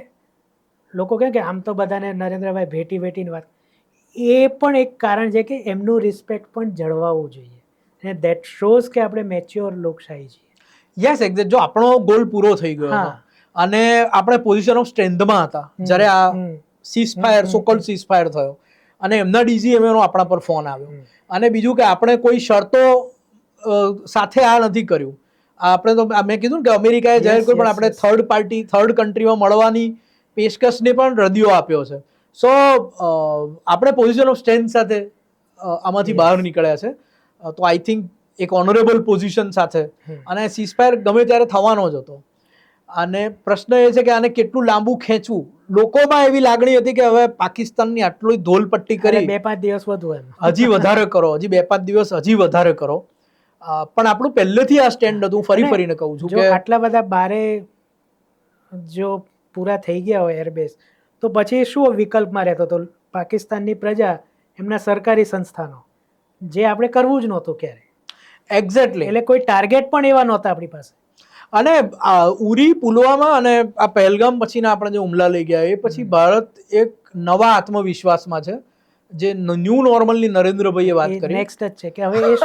લોકો કહે કે આમ તો બધાને નરેન્દ્રભાઈ ભેટીને વાત, એ પણ એક કારણ છે કે એમનું રિસ્પેક્ટ પણ જળવાવું જોઈએ. અને દેટ શોઝ કે આપણે મેચ્યોર લોકશાહી છીએ. Yes, exact. જો આપણો ગોલ પૂરો થઈ ગયો હતો અને આપણે પોઝિશન ઓફ સ્ટ્રેન્થમાં હતા જ્યારે આ સીઝફાયર, સોકોલ્ડ સીઝફાયર થયો, અને એમના ડીજીએમઓનો આપણા પર ફોન આવ્યો. અને બીજું કે આપણે કોઈ શરતો સાથે આ નથી કર્યું. આપણે તો મેં કીધું ને કે અમેરિકાએ જાહેર કર્યું, પણ આપણે થર્ડ પાર્ટી, થર્ડ કન્ટ્રીમાં મળવાની પેશકશને પણ રદિયો આપ્યો છે. સો આપણે પોઝિશન ઓફ સ્ટ્રેન્થ સાથે આમાંથી બહાર નીકળ્યા છે. તો આઈ થિંક એક ઓનરેબલ પોઝિશન સાથે, અને સીઝફાયર ગમે ત્યારે થવાનો જ હતો. અને પ્રશ્ન એ છે કે આને કેટલું લાંબુ ખેંચવું. લોકોમાં એવી લાગણી હતી કે હવે પાકિસ્તાનની આટલી ધોલપટ્ટી કરી, 2-5 દિવસ વધુ, હજી વધારે કરો, હજી 2-5 દિવસ હજી વધારે કરો. પણ આપણું પહેલેથી આ સ્ટેન્ડ હતું. ફરીને કહું છું કે આટલા બધા બારે જો પૂરા થઈ ગયા હોય એરબેઝ, તો પછી શું વિકલ્પમાં રહેતો હતો પાકિસ્તાનની પ્રજા, એમના સરકારી સંસ્થાનો, જે આપણે કરવું જ નહોતું ક્યારે. એક્ઝેક્ટલી. એટલે કોઈ ટાર્ગેટ પણ એવા નહોતા આપણી પાસે. અને ઉરી, પુલવામા અને આ પહેલગામ પછીના આપણે જે હુમલા લઈ ગયા એ પછી ભારત એક નવા આત્મવિશ્વાસમાં છે, જે ન્યૂ નોર્મલની નરેન્દ્રભાઈએ વાત કરી. નેક્સ્ટ જ છે કે હવે એ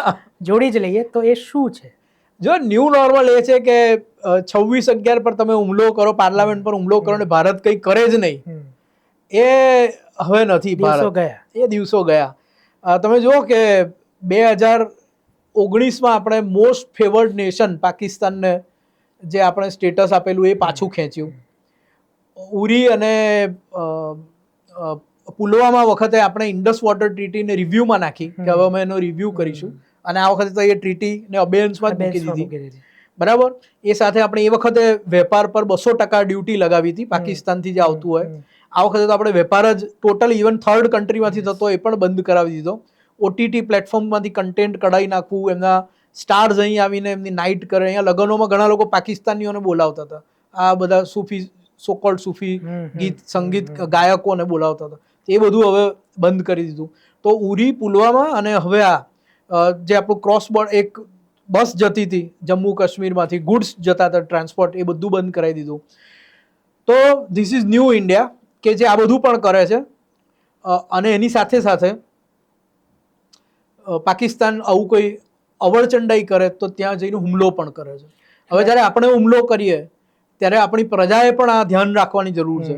જોડી જ લઈએ તો એ શું છે? જો ન્યૂ નોર્મલ એ છે કે 26/11 પર તમે હુમલો કરો, પાર્લામેન્ટ પર હુમલો કરો ને ભારત કંઈ કરે જ નહીં, એ હવે નથી. દિવસો ગયા. એ દિવસો ગયા. તમે જુઓ કે 2019માં આપણે મોસ્ટ ફેવર્ડ નેશન પાકિસ્તાનને જે આપણે સ્ટેટસ આપેલું એ પાછું ખેંચ્યું. ઉરી અને પુલવામા વખતે આપણે ઇન્ડસ વોટર ટ્રીટીને રિવ્યૂમાં નાખી કે હવે અમે એનો રિવ્યૂ કરીશું, અને આ વખતે તો એ ટ્રીટીને અબેન્સમાં જ મૂકી દીધી. બરાબર. એ સાથે આપણે એ વખતે વેપાર પર 200% ડ્યુટી લગાવી હતી પાકિસ્તાનથી જે આવતું હોય. આ વખતે તો આપણે વેપાર જ ટોટલ ઇવન થર્ડ કન્ટ્રીમાંથી થતો એ પણ બંધ કરાવી દીધો. OTT પ્લેટફોર્મમાંથી કન્ટેન્ટ કઢાઈ નાખવું, એમના સ્ટાર્સ અહીં આવીને એમની નાઇટ કરે. અહીંયા લગ્નોમાં ઘણા લોકો પાકિસ્તાનીઓને બોલાવતા હતા, આ બધા સૂફી, સોકોલ્ડ સૂફી ગીત સંગીત ગાયકોને બોલાવતા હતા. એ બધું હવે બંધ કરી દીધું. તો ઉરી, પુલવામા અને હવે આ જે આપણું ક્રોસ બોર્ડર એક બસ જતી હતી જમ્મુ કાશ્મીરમાંથી, ગુડ્સ જતા હતા, ટ્રાન્સપોર્ટ, એ બધું બંધ કરાવી દીધું. તો ધીસ ઇઝ ન્યૂ ઇન્ડિયા કે જે આ બધું પણ કરે છે. અને એની સાથે સાથે પાકિસ્તાન આવું કોઈ અવળચંડાઈ કરે તો ત્યાં જઈને હુમલો પણ કરે છે. હવે જ્યારે આપણે હુમલો કરીએ ત્યારે આપણી પ્રજાએ પણ આ ધ્યાન રાખવાની જરૂર છે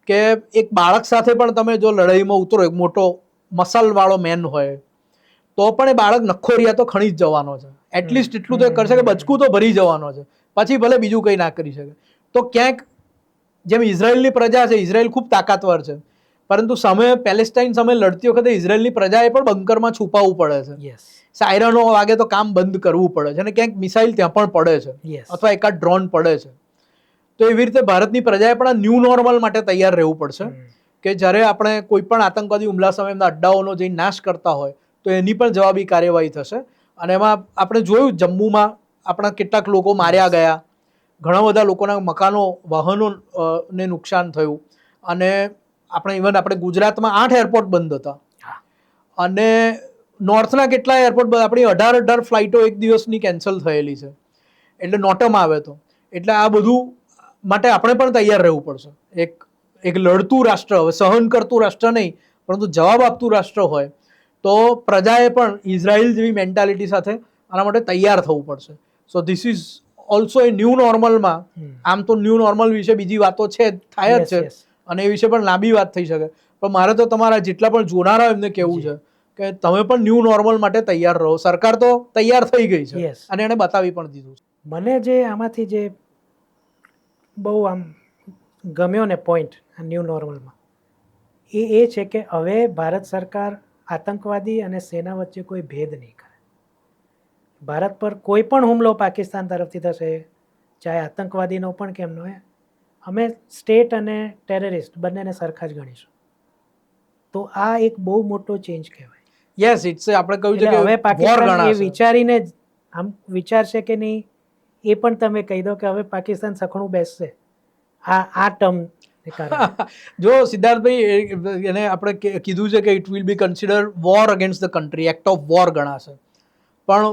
કે એક બાળક સાથે પણ તમે જો લડાઈમાં ઉતરો, એક મોટો મસલવાળો મેન હોય તો પણ એ બાળક નખોરિયા તો ખણી જ જવાનો છે. એટલીસ્ટ એટલું તો એ કરશે કે બચકું તો ભરી જવાનો છે, પછી ભલે બીજું કંઈ ના કરી શકે. તો ક્યાંક જેમ ઇઝરાયલની પ્રજા છે, ઇઝરાયલ ખૂબ તાકાતવર છે, પરંતુ સામે પેલેસ્ટાઇન સામે લડતી વખતે ઇઝરાયલની પ્રજાએ પણ બંકરમાં છુપાવવું પડે છે. સાયરનો વાગે તો કામ બંધ કરવું પડે છે, અને ક્યાંક મિસાઇલ ત્યાં પણ પડે છે, અથવા એકાદ ડ્રોન પડે છે. તો એવી રીતે ભારતની પ્રજાએ પણ આ ન્યૂ નોર્મલ માટે તૈયાર રહેવું પડશે કે જ્યારે આપણે કોઈ પણ આતંકવાદી હુમલા સામે એમના અડ્ડાઓનો જઈને નાશ કરતા હોય તો એની પણ જવાબી કાર્યવાહી થશે. અને એમાં આપણે જોયું જમ્મુમાં આપણા કેટલાક લોકો માર્યા ગયા, ઘણા બધા લોકોના મકાનો, વાહનો ને નુકસાન થયું. અને આપણે ગુજરાતમાં 8 એરપોર્ટ બંધ હતા, અને નોર્થના કેટલા એરપોર્ટ, આપણી 18 ફ્લાઇટો એક દિવસની કેન્સલ થયેલી છે, એટલે નોટમ આવે તો. એટલે આ બધું માટે આપણે પણ તૈયાર રહેવું પડશે. એક લડતું રાષ્ટ્ર, હવે સહન કરતું રાષ્ટ્ર નહીં પરંતુ જવાબ આપતું રાષ્ટ્ર હોય તો પ્રજાએ પણ ઇઝરાયલ જેવી મેન્ટાલિટી સાથે આના માટે તૈયાર થવું પડશે. So this is also a new નોર્મલમાં. આમ તો ન્યૂ નોર્મલ વિશે બીજી વાતો છે, થાય જ છે, અને એ વિશે પણ લાંબી વાત થઈ શકે, પણ મારે તો તમારા જેટલા પણ જોનારા એમને કહેવું છે કે તમે પણ ન્યૂ નોર્મલ માટે તૈયાર રહો. સરકાર તો તૈયાર થઈ ગઈ છે અને એને બતાવી પણ દીધું છે. મને જે આમાંથી જે બહુ આમ ગમ્યો ને પોઈન્ટ આ ન્યૂ નોર્મલમાં, એ છે કે હવે ભારત સરકાર આતંકવાદી અને સેના વચ્ચે કોઈ ભેદ નહીં કરે. ભારત પર કોઈ પણ હુમલો પાકિસ્તાન તરફથી થશે, ચાહે આતંકવાદીનો પણ કેમ ન હોય, અમે સ્ટેટ અને ટેરરિસ્ટ બંનેને સરખા જ ગણીશું. તો આ એક બહુ મોટો ચેન્જ કહેવાય. યસ, ઇટ્સ આપણે કહ્યું છે કે હવે પાકિસ્તાન એ વિચારીને આમ વિચારશે કે નહીં એ પણ તમે કહી દો કે હવે પાકિસ્તાન સખણું બેસશે આ ટર્મ. જો સિદ્ધાર્થભાઈ, એને આપણે કીધું છે કે it will be consider war against the country, act of war ગણાશે. પણ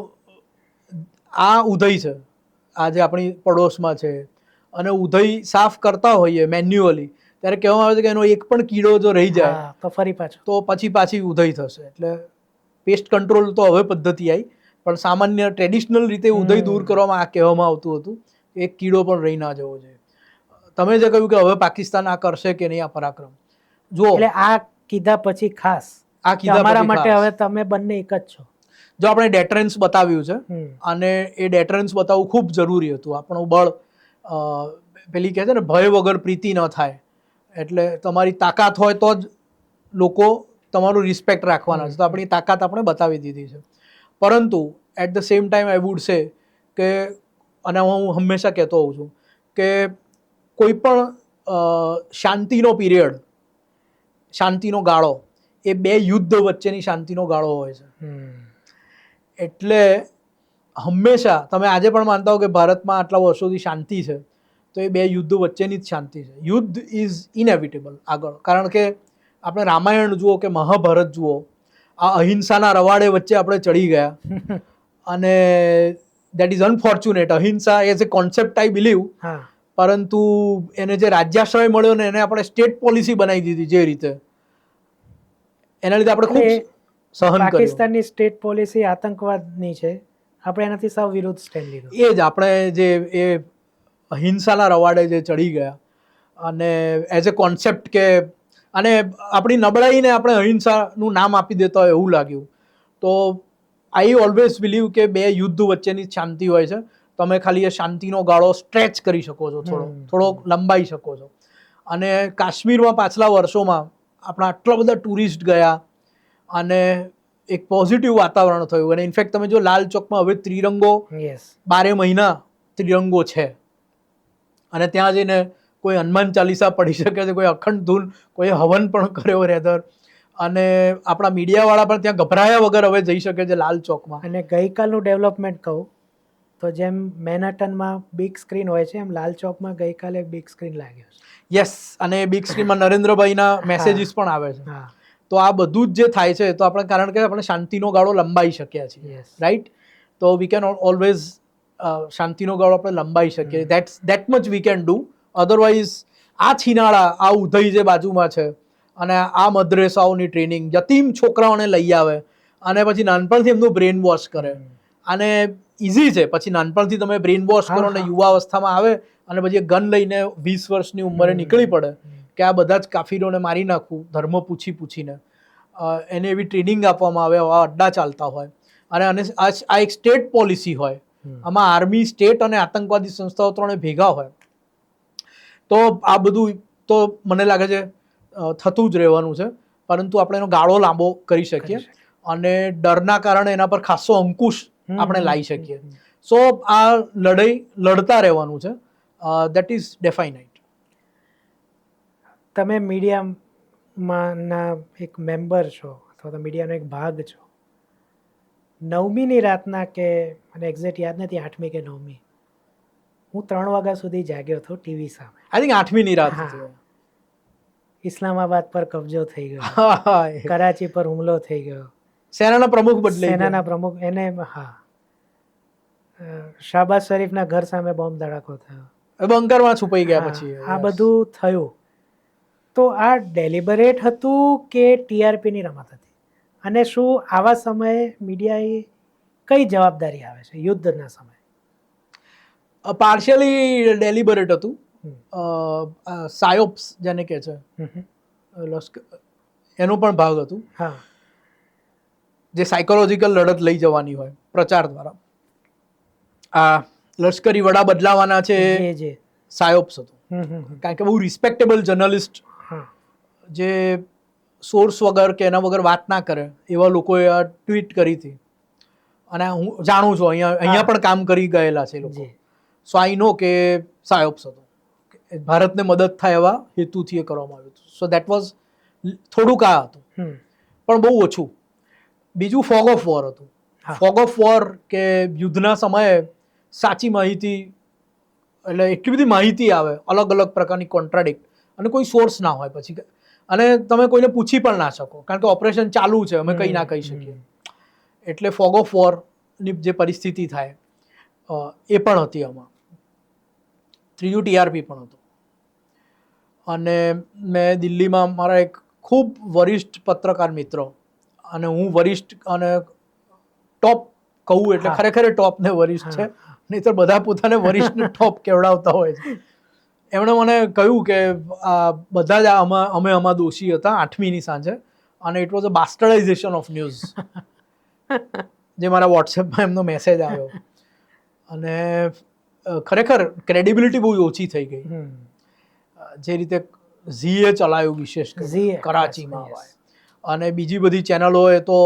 આ ઉદય છે, આ જે આપણી પડોશમાં છે, અને ઉદય સાફ કરતા હોઈએ મેન્યુઅલી ત્યારે કહેવામાં આવે છે કે એનો એક પણ કીડો જો રહી જાય તો ફરી પાછો તો પાછી ઉદય થશે. એટલે પેસ્ટ કંટ્રોલ તો હવે પદ્ધતિ આવી, પણ સામાન્ય ટ્રેડિશનલ રીતે ઉદય દૂર કરવામાં આ કહેવામાં આવતું હતું એક કીડો પણ રહી ના જવો જોઈએ. તમે જે કહ્યું કે હવે પાકિસ્તાન આ કરશે કે નહીં આ પરાક્રમ, જો એટલે આ કીધા પછી ખાસ આ કીધા અમારા માટે હવે તમે બંને એક જ છો. જો આપણે ડેટરન્સ બતાવ્યું છે, અને એ ડેટરન્સ બતાવવું ખૂબ જરૂરી હતું. આપણું બળ, પેલી કહે છે ને, ભય વગર પ્રીતિ ન થાય. એટલે તમારી તાકાત હોય તો જ લોકો તમારું રિસ્પેક્ટ રાખવાના છે. તો આપણી તાકાત આપણે બતાવી દીધી છે. પરંતુ at the same time I would say કે, અને હું હંમેશા કહેતો હોઉં છું કે કોઈ પણ શાંતિનો પીરિયડ, શાંતિનો ગાળો, એ 2 યુદ્ધ વચ્ચેની શાંતિનો ગાળો હોય છે. એટલે હંમેશા તમે આજે પણ માનતા હો કે ભારતમાં આટલા વર્ષોથી શાંતિ છે, તો એ બે યુદ્ધ વચ્ચેની જ શાંતિ છે. યુદ્ધ ઇઝ ઇનેવિટેબલ આગળ, કારણ કે આપણે રામાયણ જુઓ કે મહાભારત જુઓ, આ અહિંસાના રવાડે વચ્ચે આપણે ચડી ગયા અને દેટ ઇઝ અનફોર્ચ્યુનેટ. અહિંસા as a concept I believe, હા પરંતુ એને જે રાજ્યાશ્રય મળ્યો ને એને આપણે સ્ટેટ પોલિસી બનાવી દીધી જે રીતે, એના લીધે આપણે ખૂબ એટલે સહન કર્યું. પાકિસ્તાનની સ્ટેટ પોલિસી આતંકવાદની છે, આપણે એનાથી સાવ વિરુદ્ધ સ્ટેન્ડ લીધો. એ જ આપણે જે એ અહિંસાના રવાડે જે ચડી ગયા અને એઝ એ કોન્સેપ્ટ કે, અને આપણી નબળાઈને આપણે અહિંસાનું નામ આપી દેતા હોય એવું લાગ્યું. તો આઈ ઓલવેઝ બિલીવ કે બે યુદ્ધ વચ્ચેની શાંતિ હોય છે. તમે ખાલી એ શાંતિનો ગાળો સ્ટ્રેચ કરી શકો છો, થોડો લંબાઈ શકો છો. અને કાશ્મીરમાં પાછલા વર્ષોમાં આપણા આટલા બધા ટુરિસ્ટ ગયા અને એક પોઝિટિવ વાતાવરણ થયું. અને ઇનફેક્ટ તમે જો લાલ ચોકમાં હવે ત્રિરંગો યસ 12 મહિના ત્રિરંગો છે, અને ત્યાં જઈને કોઈ હનુમાન ચાલીસા પઢી શકે છે, કોઈ અખંડ ધૂન, કોઈ હવન પણ કર્યો રેધર, અને આપણા મીડિયાવાળા પણ ત્યાં ગભરાયા વગર હવે જઈ શકે છે લાલ ચોકમાં. અને ગઈકાલનું ડેવલપમેન્ટ કહું તો જેમ મેનહટનમાં બિગ સ્ક્રીન હોય છે, એમ લાલ ચોકમાં ગઈકાલે બિગ સ્ક્રીન લાગ્યો છે. યસ, અને બિગ સ્ક્રીનમાં નરેન્દ્રભાઈના મેસેજીસ પણ આવે છે. હા તો આ બધું જ જે થાય છે, તો આપણે કારણ કે આપણે શાંતિનો ગાળો લંબાઈ શક્યા છીએ, યસ રાઈટ. તો વી કેન ઓલવેઝ શાંતિનો ગાળો આપણે લંબાઈ શકીએ, that much we can do. Otherwise આ છીનાળા, આ ઉધઈ જે બાજુમાં છે, અને આ મદ્રેસાઓની ટ્રેનિંગ, યતીમ છોકરાઓને લઈ આવે અને પછી નાનપણથી એમનું બ્રેન વોશ કરે. અને ઇઝી છે, પછી નાનપણથી તમે બ્રેન વોશ કરો ને યુવા અવસ્થામાં આવે અને પછી ગન લઈને 20 વર્ષની ઉંમરે નીકળી પડે કે આ બધા જ કાફીરોને મારી નાખવું, ધર્મ પૂછીને એને એવી ટ્રેનિંગ આપવામાં આવે, આવા અડ્ડા ચાલતા હોય. અને આ એક સ્ટેટ પોલિસી હોય, આમાં આર્મી, સ્ટેટ અને આતંકવાદી સંસ્થાઓ ત્રણે ભેગા હોય. તો આ બધું તો મને લાગે છે થતું જ રહેવાનું છે, પરંતુ આપણે એનો ગાળો લાંબો કરી શકીએ અને ડરના કારણે એના પર ખાસો અંકુશ આપણે લાવી શકીએ. સો આ લડાઈ લડતા રહેવાનું છે, દેટ ઇઝ ડેફાઇનાઇટ. તમે મીડિયામાંના એક મેમ્બર છો અથવા તો મીડિયાનો એક ભાગ છો. 9મીની રાતના, કે મને એક્ઝેક્ટ યાદ નથી, 8મી કે 9મી, હું 3 વાગ્યા સુધી જાગ્યો હતો ટીવી સામે. આઈ થિંક 8મીની રાત હતી. ઇસ્લામાબાદ પર કબજો થઈ ગયો, કરાચી પર હુમલો થઈ ગયો, સેનાના પ્રમુખ બદલાઈ ગયા. સેનાના પ્રમુખ એને, હા, શાહબાઝ શરીફના ઘર સામે બોમ્બ ધડાકો થયો, બંકરમાં છુપાઈ ગયા પછી. આ બધું થયું. તો આ ડેલિબરેટ હતું કે ટીઆરપીની રમત હતી? અને શું આવા સમયે મીડિયાએ કઈ જવાબદારી આવે છે યુદ્ધના સમયે? પાર્શિયલી ડેલિબરેટ હતું. સાયોપ્સ જેને કહે છે, લશ્કર, એનો પણ ભાગ હતું. હા, જે સાયકોલોજીકલ લડત લઈ જવાની હોય પ્રચાર દ્વારા. આ લશ્કરી વડા બદલાવાના છે, જે સાયોપ્સ હતું. કારણ કે બહુ રિસ્પેક્ટેબલ જર્નલિસ્ટ જે સોર્સ વગર કે એના વગર વાત ના કરે એવા લોકોએ આ ટ્વીટ કરી હતી. અને હું જાણું છું, અહીંયા પણ કામ કરી ગયેલા છે લોકો. સો આઈ નો કે સાયોપ્સ હતો, ભારતને મદદ થાય એવા હેતુથી એ કરવામાં આવ્યું હતું. સો દેટ વોઝ થોડુંક આ હતું, પણ બહુ ઓછું. બીજું ફોગ ઓફ વોર હતું. ફોગ ઓફ વોર કે યુદ્ધના સમયે સાચી માહિતી, એટલે એટલી બધી માહિતી આવે અલગ અલગ પ્રકારની કોન્ટ્રાડિક્ટ, અને કોઈ સોર્સ ના હોય પછી, અને તમે કોઈને પૂછી પણ ના શકો કારણ કે ઓપરેશન ચાલુ છે, અમે કંઈ ના કહી શકીએ. એટલે ફોગ ઓફ વોરની જે પરિસ્થિતિ થાય એ પણ હતી આમાં. ત્રીજું ટીઆરપી પણ હતું. અને મેં દિલ્હીમાં મારા એક ખૂબ વરિષ્ઠ પત્રકાર મિત્ર, અને હું વરિષ્ઠ અને ટોપ કહું એટલે ખરેખર ટોપ ને વરિષ્ઠ છે, નહીં તો બધા પોતાને વરિષ્ઠને ટોપ કેવડાવતા હોય છે. એમણે મને કહ્યું કે બધા જ અમે આમાં દોષી હતા 8મીની સાંજે, અને it was a bastardization of news. જે મારા વોટ્સએપમાં એમનો મેસેજ આવ્યો, અને ખરેખર ક્રેડિબિલિટી બહુ ઓછી થઈ ગઈ. જે રીતે ઝીએ ચલાવ્યું, વિશેષ કરાચીમાં હોય, અને બીજી બધી ચેનલોએ તો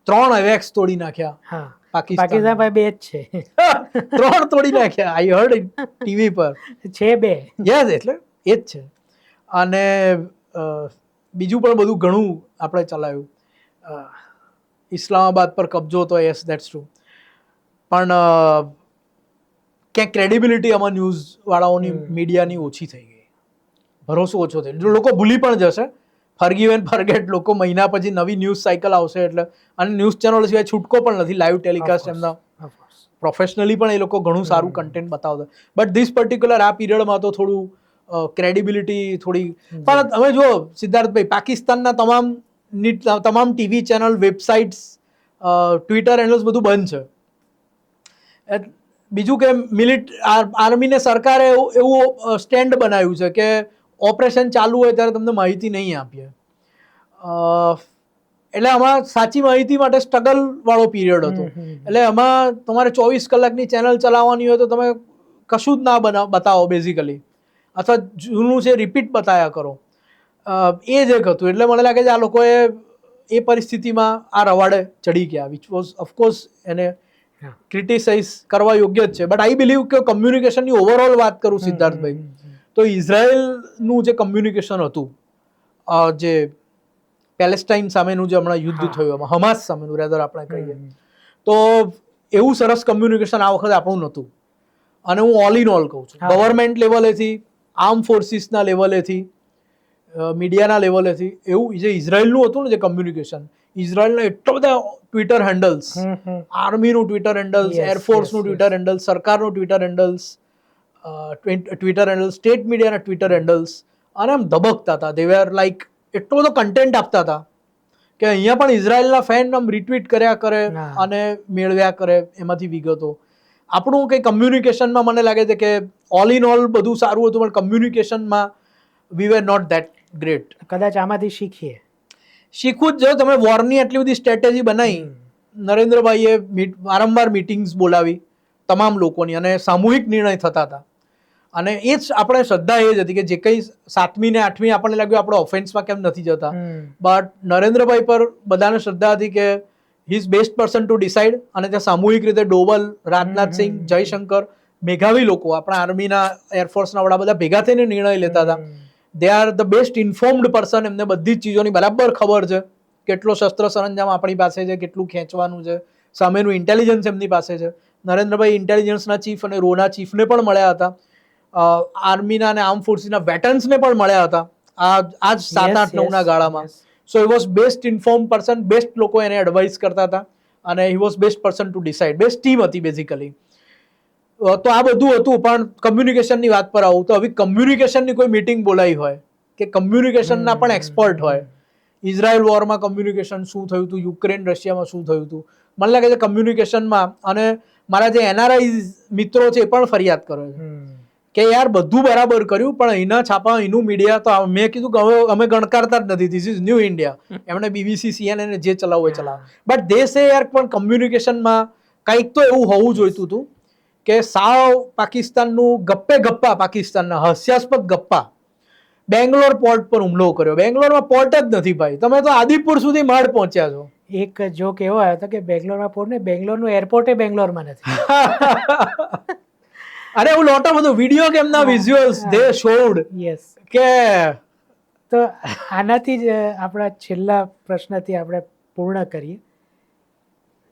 3 એવેક્સ તોડી નાખ્યા. પાકિસ્તાન ભાઈ 2 જ છે, 3 તોડી નાખ્યા. આઈ હર્ડ ટીવી પર છે 2. યસ, એટલે એ જ છે. અને બીજું પણ બધું ઘણું આપણે ચલાવ્યું. ઇસ્લામાબાદ પર કબજો તો યસ, દેટ્સ ટ્રુ. પણ ક્યાંક ક્રેડિબિલિટી આમાં ન્યૂઝ વાળાઓની મીડિયાની ઓછી થઈ ગઈ, ભરોસો ઓછો થઈ ગયો. લોકો ભૂલી પણ જશે, ફરગીવ એન્ડ ફરગેટ, લોકો મહિના પછી નવી ન્યૂઝ સાયકલ આવશે એટલે. અને ન્યૂઝ ચેનલ સિવાય છૂટકો પણ નથી, લાઈવ ટેલિકાસ્ટ એમના પ્રોફેશનલી પણ એ લોકો ઘણું સારું કન્ટેન્ટ બતાવતા. બટ ધીસ પર્ટિક્યુલર આ પીરિયડમાં તો થોડું ક્રેડિબિલિટી થોડી. પણ તમે જુઓ સિદ્ધાર્થભાઈ, પાકિસ્તાનના તમામ TV channel, websites, Twitter handles બધું બંધ છે. બીજું કે આર્મીને સરકારે એવું સ્ટેન્ડ બનાવ્યું છે કે ઓપરેશન ચાલુ હોય ત્યારે તમને માહિતી નહીં આપીએ. એટલે આમાં સાચી માહિતી માટે સ્ટ્રગલ વાળો પીરિયડ હતો. એટલે આમાં તમારે 24 કલાકની ચેનલ ચલાવવાની હોય તો તમે કશું જ ના બતાવો બેઝિકલી, અથવા જૂનું છે રિપીટ બતાવ્યા કરો. એ જ એક હતું. એટલે મને લાગે છે આ લોકોએ એ પરિસ્થિતિમાં આ રવાડે ચડી ગયા, વિચ વોઝ ઓફકોર્સ એને ક્રિટિસાઇઝ કરવા યોગ્ય જ છે. બટ આઈ બિલીવ કે કમ્યુનિકેશનની ઓવરઓલ વાત કરું સિદ્ધાર્થભાઈ, તો ઇઝરાયલનું જે કમ્યુનિકેશન હતું, જે પેલેસ્ટાઇન સામેનું જે હમણાં યુદ્ધ થયું એમાં, હમાસ સામેનું રેધર આપણે કહીએ, તો એવું સરસ કમ્યુનિકેશન આ વખતે આપણું નહોતું. અને હું ઓલ ઇન ઓલ કહું છું, ગવર્મેન્ટ લેવલેથી, આર્મ ફોર્સિસના લેવલેથી, મીડિયાના લેવલેથી, એવું જે ઇઝરાયલનું હતું ને જે કમ્યુનિકેશન, ઇઝરાયલના એટલા બધા ટ્વિટર હેન્ડલ્સ, આર્મીનું ટ્વિટર હેન્ડલ્સ, એરફોર્સનું ટ્વિટર હેન્ડલ્સ, સરકારનું ટ્વિટર હેન્ડલ્સ, સ્ટેટ મીડિયાના ટ્વિટર હેન્ડલ્સ, અને આમ ધબકતા હતા. દે વેર લાઈક એટલો બધો કન્ટેન્ટ આપતા હતા કે અહીંયા પણ ઇઝરાયલના ફેન આમ રિટ્વીટ કર્યા કરે અને મેળવ્યા કરે એમાંથી વિગતો. આપણું કંઈ કમ્યુનિકેશનમાં મને લાગે છે કે ઓલ ઇન ઓલ બધું સારું હતું, પણ કમ્યુનિકેશનમાં વી વેર નોટ ધેટ ગ્રેટ. કદાચ આમાંથી શીખવું જ જો. તમે વોરની આટલી બધી સ્ટ્રેટેજી બનાવી, નરેન્દ્રભાઈએ વારંવાર મીટિંગ્સ બોલાવી તમામ લોકોની, અને સામૂહિક નિર્ણય થતા હતા. અને એ જ આપણે શ્રદ્ધા એ જ હતી કે જે કંઈ 7મી ને 8મી આપણને લાગ્યું આપણે ઓફેન્સમાં કેમ નથી જતા, બટ નરેન્દ્રભાઈ પર બધાને શ્રદ્ધા હતી કે he is best person to decide. અને ત્યાં સામૂહિક રીતે ડોવલ, રાજનાથસિંહ, જયશંકર, મેઘાવી લોકો, આપણા આર્મીના, એરફોર્સના વડા બધા ભેગા થઈને નિર્ણય લેતા હતા. They are the best informed person. એમને બધી જ ચીજોની બરાબર ખબર છે, કેટલો શસ્ત્ર સરંજામ આપણી પાસે છે, કેટલું ખેંચવાનું છે, સામેનું ઇન્ટેલિજન્સ એમની પાસે છે. નરેન્દ્રભાઈ ઇન્ટેલિજન્સના ચીફ અને રોના ચીફને પણ મળ્યા હતા, આર્મીના અને આર્મ ફોર્સિસના વેટર્ન્સને પણ મળ્યા હતા આ જ 7, 8, 9ના ગાળામાં. So he was best inform person, best લોકો એને એડવાઇસ કરતા હતા, અને he was best person to decide. Best team હતી બેઝિકલી. તો આ બધું હતું. પણ કમ્યુનિકેશનની વાત પર આવું તો હવે કમ્યુનિકેશનની કોઈ મીટિંગ બોલાવી હોય કે કમ્યુનિકેશનના પણ એક્સપર્ટ હોય, ઇઝરાયલ વોરમાં કમ્યુનિકેશન શું થયું હતું, યુક્રેન રશિયામાં શું થયું હતું, મને લાગે છે કમ્યુનિકેશનમાં. અને મારા જે એનઆરઆઈ મિત્રો છે એ પણ ફરિયાદ કરે છે કે યાર બધું બરાબર કર્યું, પણ અહીંના છાપા, અહીંનું મીડિયા, તો મેં કીધું કે હવે અમે ગણકારતા જ નથી, ધીસ ઇઝ ન્યૂ ઇન્ડિયા, એમણે BBC, CNN જે ચલાવવું એ ચલાવે. બટ દેશે યાર પણ કમ્યુનિકેશનમાં કંઈક તો એવું હોવું જોઈતું હતું કે સાવ પાકિસ્તાનનું ગપ્પા, પાકિસ્તાનના હાસ્યાસ્પદ ગપ્પા, બેંગ્લોર પોર્ટ પર હુમલો કર્યો. બેંગ્લોરમાં પોર્ટ જ નથી ભાઈ, તમે તો આદિપુર સુધી માડ પહોંચ્યા છો. એક જોક એવો આવ્યો હતો કે બેંગ્લોરમાં પોર્ટ ને, બેંગ્લોરનું એરપોર્ટ એ બેંગ્લોરમાં નથી. અરે હું લોટો બધું વિડીયો કે એમના વિઝ્યુઅલ્સ દે શોડ. યસ. કે તો આનાથી જ આપણા છેલ્લા પ્રશ્નથી આપણે પૂર્ણ કરીએ.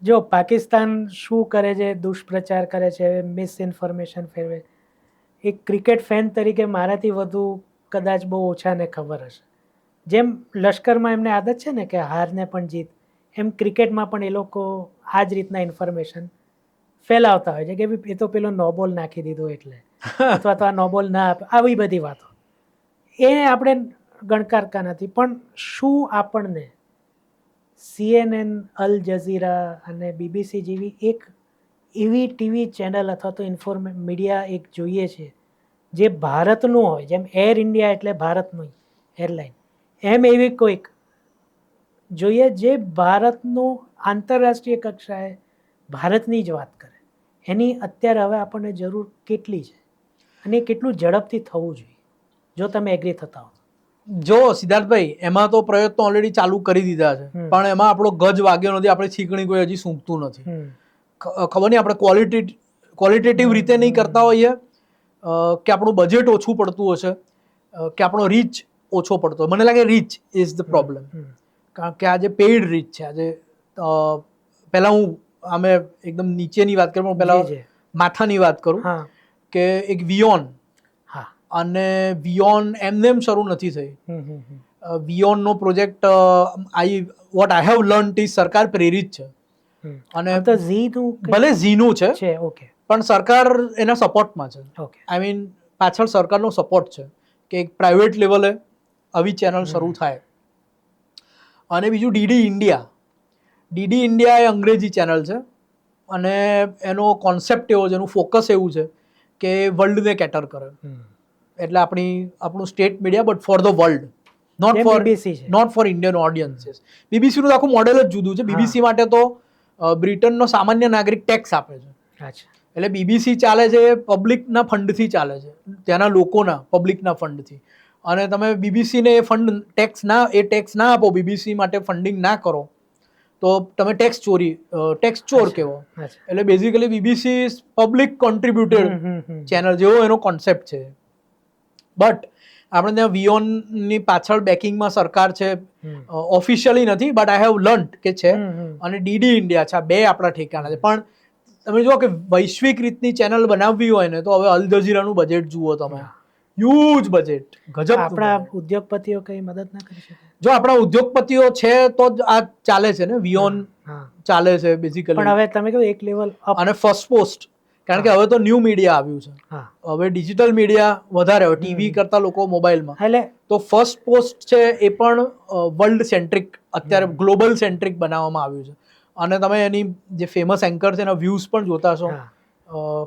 જો પાકિસ્તાન શું કરે છે, દુષ્પ્રચાર કરે છે, મિસઇન્ફોર્મેશન ફેરવે, એક ક્રિકેટ ફેન તરીકે મારાથી વધુ કદાચ બહુ ઓછાને ખબર હશે. જેમ લશ્કરમાં એમને આદત છે ને કે હારને પણ જીત, એમ ક્રિકેટમાં પણ એ લોકો આ જ રીતના ઇન્ફોર્મેશન ફેલાવતા હોય છે કે એ તો પેલો નો બોલ નાખી દીધો એટલે, અથવા તો આ નો બોલ ના આપે, આવી બધી વાતો એ આપણે ગણકારતા નથી. પણ શું આપણને CNN, અલ જઝીરા અને BBC જેવી એક એવી ટીવી ચેનલ અથવા તો મીડિયા એક જોઈએ છે જે ભારતનું હોય, જેમ એર ઇન્ડિયા એટલે ભારતનું એરલાઇન, એમ એવી કોઈક જોઈએ જે ભારતનું આંતરરાષ્ટ્રીય કક્ષાએ ભારતની જ વાત કરે? એની અત્યારે હવે આપણને જરૂર કેટલી છે અને કેટલું ઝડપથી થવું જોઈએ, જો તમે એગ્રી થતા હો? જો સિદ્ધાર્થભાઈ, એમાં તો પ્રયત્નો ઓલરેડી ચાલુ કરી દીધા છે, પણ એમાં આપણો ગજ વાગ્યો નથી, આપણે છીકણી કોઈ હજી સૂંઘતું નથી. ખબર નહીં આપણે ક્વોલિટેટિવ રીતે નહીં કરતા હોઈએ, કે આપણું બજેટ ઓછું પડતું હશે, કે આપણો રીચ ઓછો પડતો. મને લાગે રીચ ઇઝ ધ પ્રોબ્લેમ. કારણ કે આજે પેઇડ રીચ છે. આજે પહેલાં હું અમે એકદમ નીચેની વાત કરું, પહેલાં માથાની વાત કરું. કે એક વિયોન, હા. અને વિયોન એમને એમ શરૂ નથી થઈ. વિયોનનો project what I have learnt is સરકાર પ્રેરિત છે. અને તો ઝીનું ભલે ઝીનું છે છે. ઓકે. પણ સરકાર એના સપોર્ટમાં છે. ઓકે. આઈ મીન પાછળ સરકારનો સપોર્ટ છે કે એક પ્રાઇવેટ લેવલે આવી ચેનલ શરૂ થાય. અને બીજું ડીડી ઇન્ડિયા. ડીડી ઇન્ડિયા એ અંગ્રેજી ચેનલ છે અને એનો કોન્સેપ્ટ એવો છે, એનું ફોકસ એવું છે કે વર્લ્ડને કેટર કરે. એટલે આપણું state media but for the world, not for Indian audiences. બીબીસીનું આખું મોડેલ જ જુદું છે. બીબીસી માટે તો બ્રિટનનો સામાન્ય નાગરિક ટેક્સ આપે છે. એટલે બીબીસી ચાલે છે પબ્લિકના ફંડથી ચાલે છે, ત્યાંના લોકોના પબ્લિકના ફંડથી. અને તમે બીબીસીને એ ફંડ ટેક્સ ના આપો, બીબીસી માટે ફંડિંગ ના કરો, તો તમે ટેક્સ ચોર કહેવો. એટલે basically BBC public contributed channel જેવો એનો કોન્સેપ્ટ છે. બટ આપણે ત્યાં વિયોનની પાછળ બેકિંગમાં સરકાર છે, ઓફિશિયલી નથી બટ આઈ હેવ લર્ન્ટ કે છે. અને ડીડી ઇન્ડિયા છે. આ બે આપણા ઠેકાણા છે. પણ તમે જુઓ કે વૈશ્વિક રીતની ચેનલ બનાવવી હોય ને તો હવે અલ જઝીરાનું બજેટ જુઓ તમે, હ્યુજ બજેટ, ગજબ. આપણા ઉદ્યોગપતિઓ કઈ મદદ ના કરી શકે? જો આપણા ઉદ્યોગપતિઓ છે તો જ આ ચાલે છે ને. વિયોન ચાલે છે બેઝિકલી. પણ હવે તમે કહ્યું એક લેવલ અપ. અને ફર્સ્ટ પોસ્ટ, કારણ કે હવે તો ન્યૂ મીડિયા આવ્યું છે. હવે ડિજિટલ મીડિયા વધારે, હવે ટીવી કરતા લોકો મોબાઈલમાં. એટલે તો ફર્સ્ટ પોસ્ટ છે એ પણ વર્લ્ડ સેન્ટ્રિક, અત્યારે ગ્લોબલ સેન્ટ્રિક બનાવવામાં આવ્યું છે. અને તમે એની જે ફેમસ એન્કર છે એના વ્યૂઝ પણ જોતા હશો,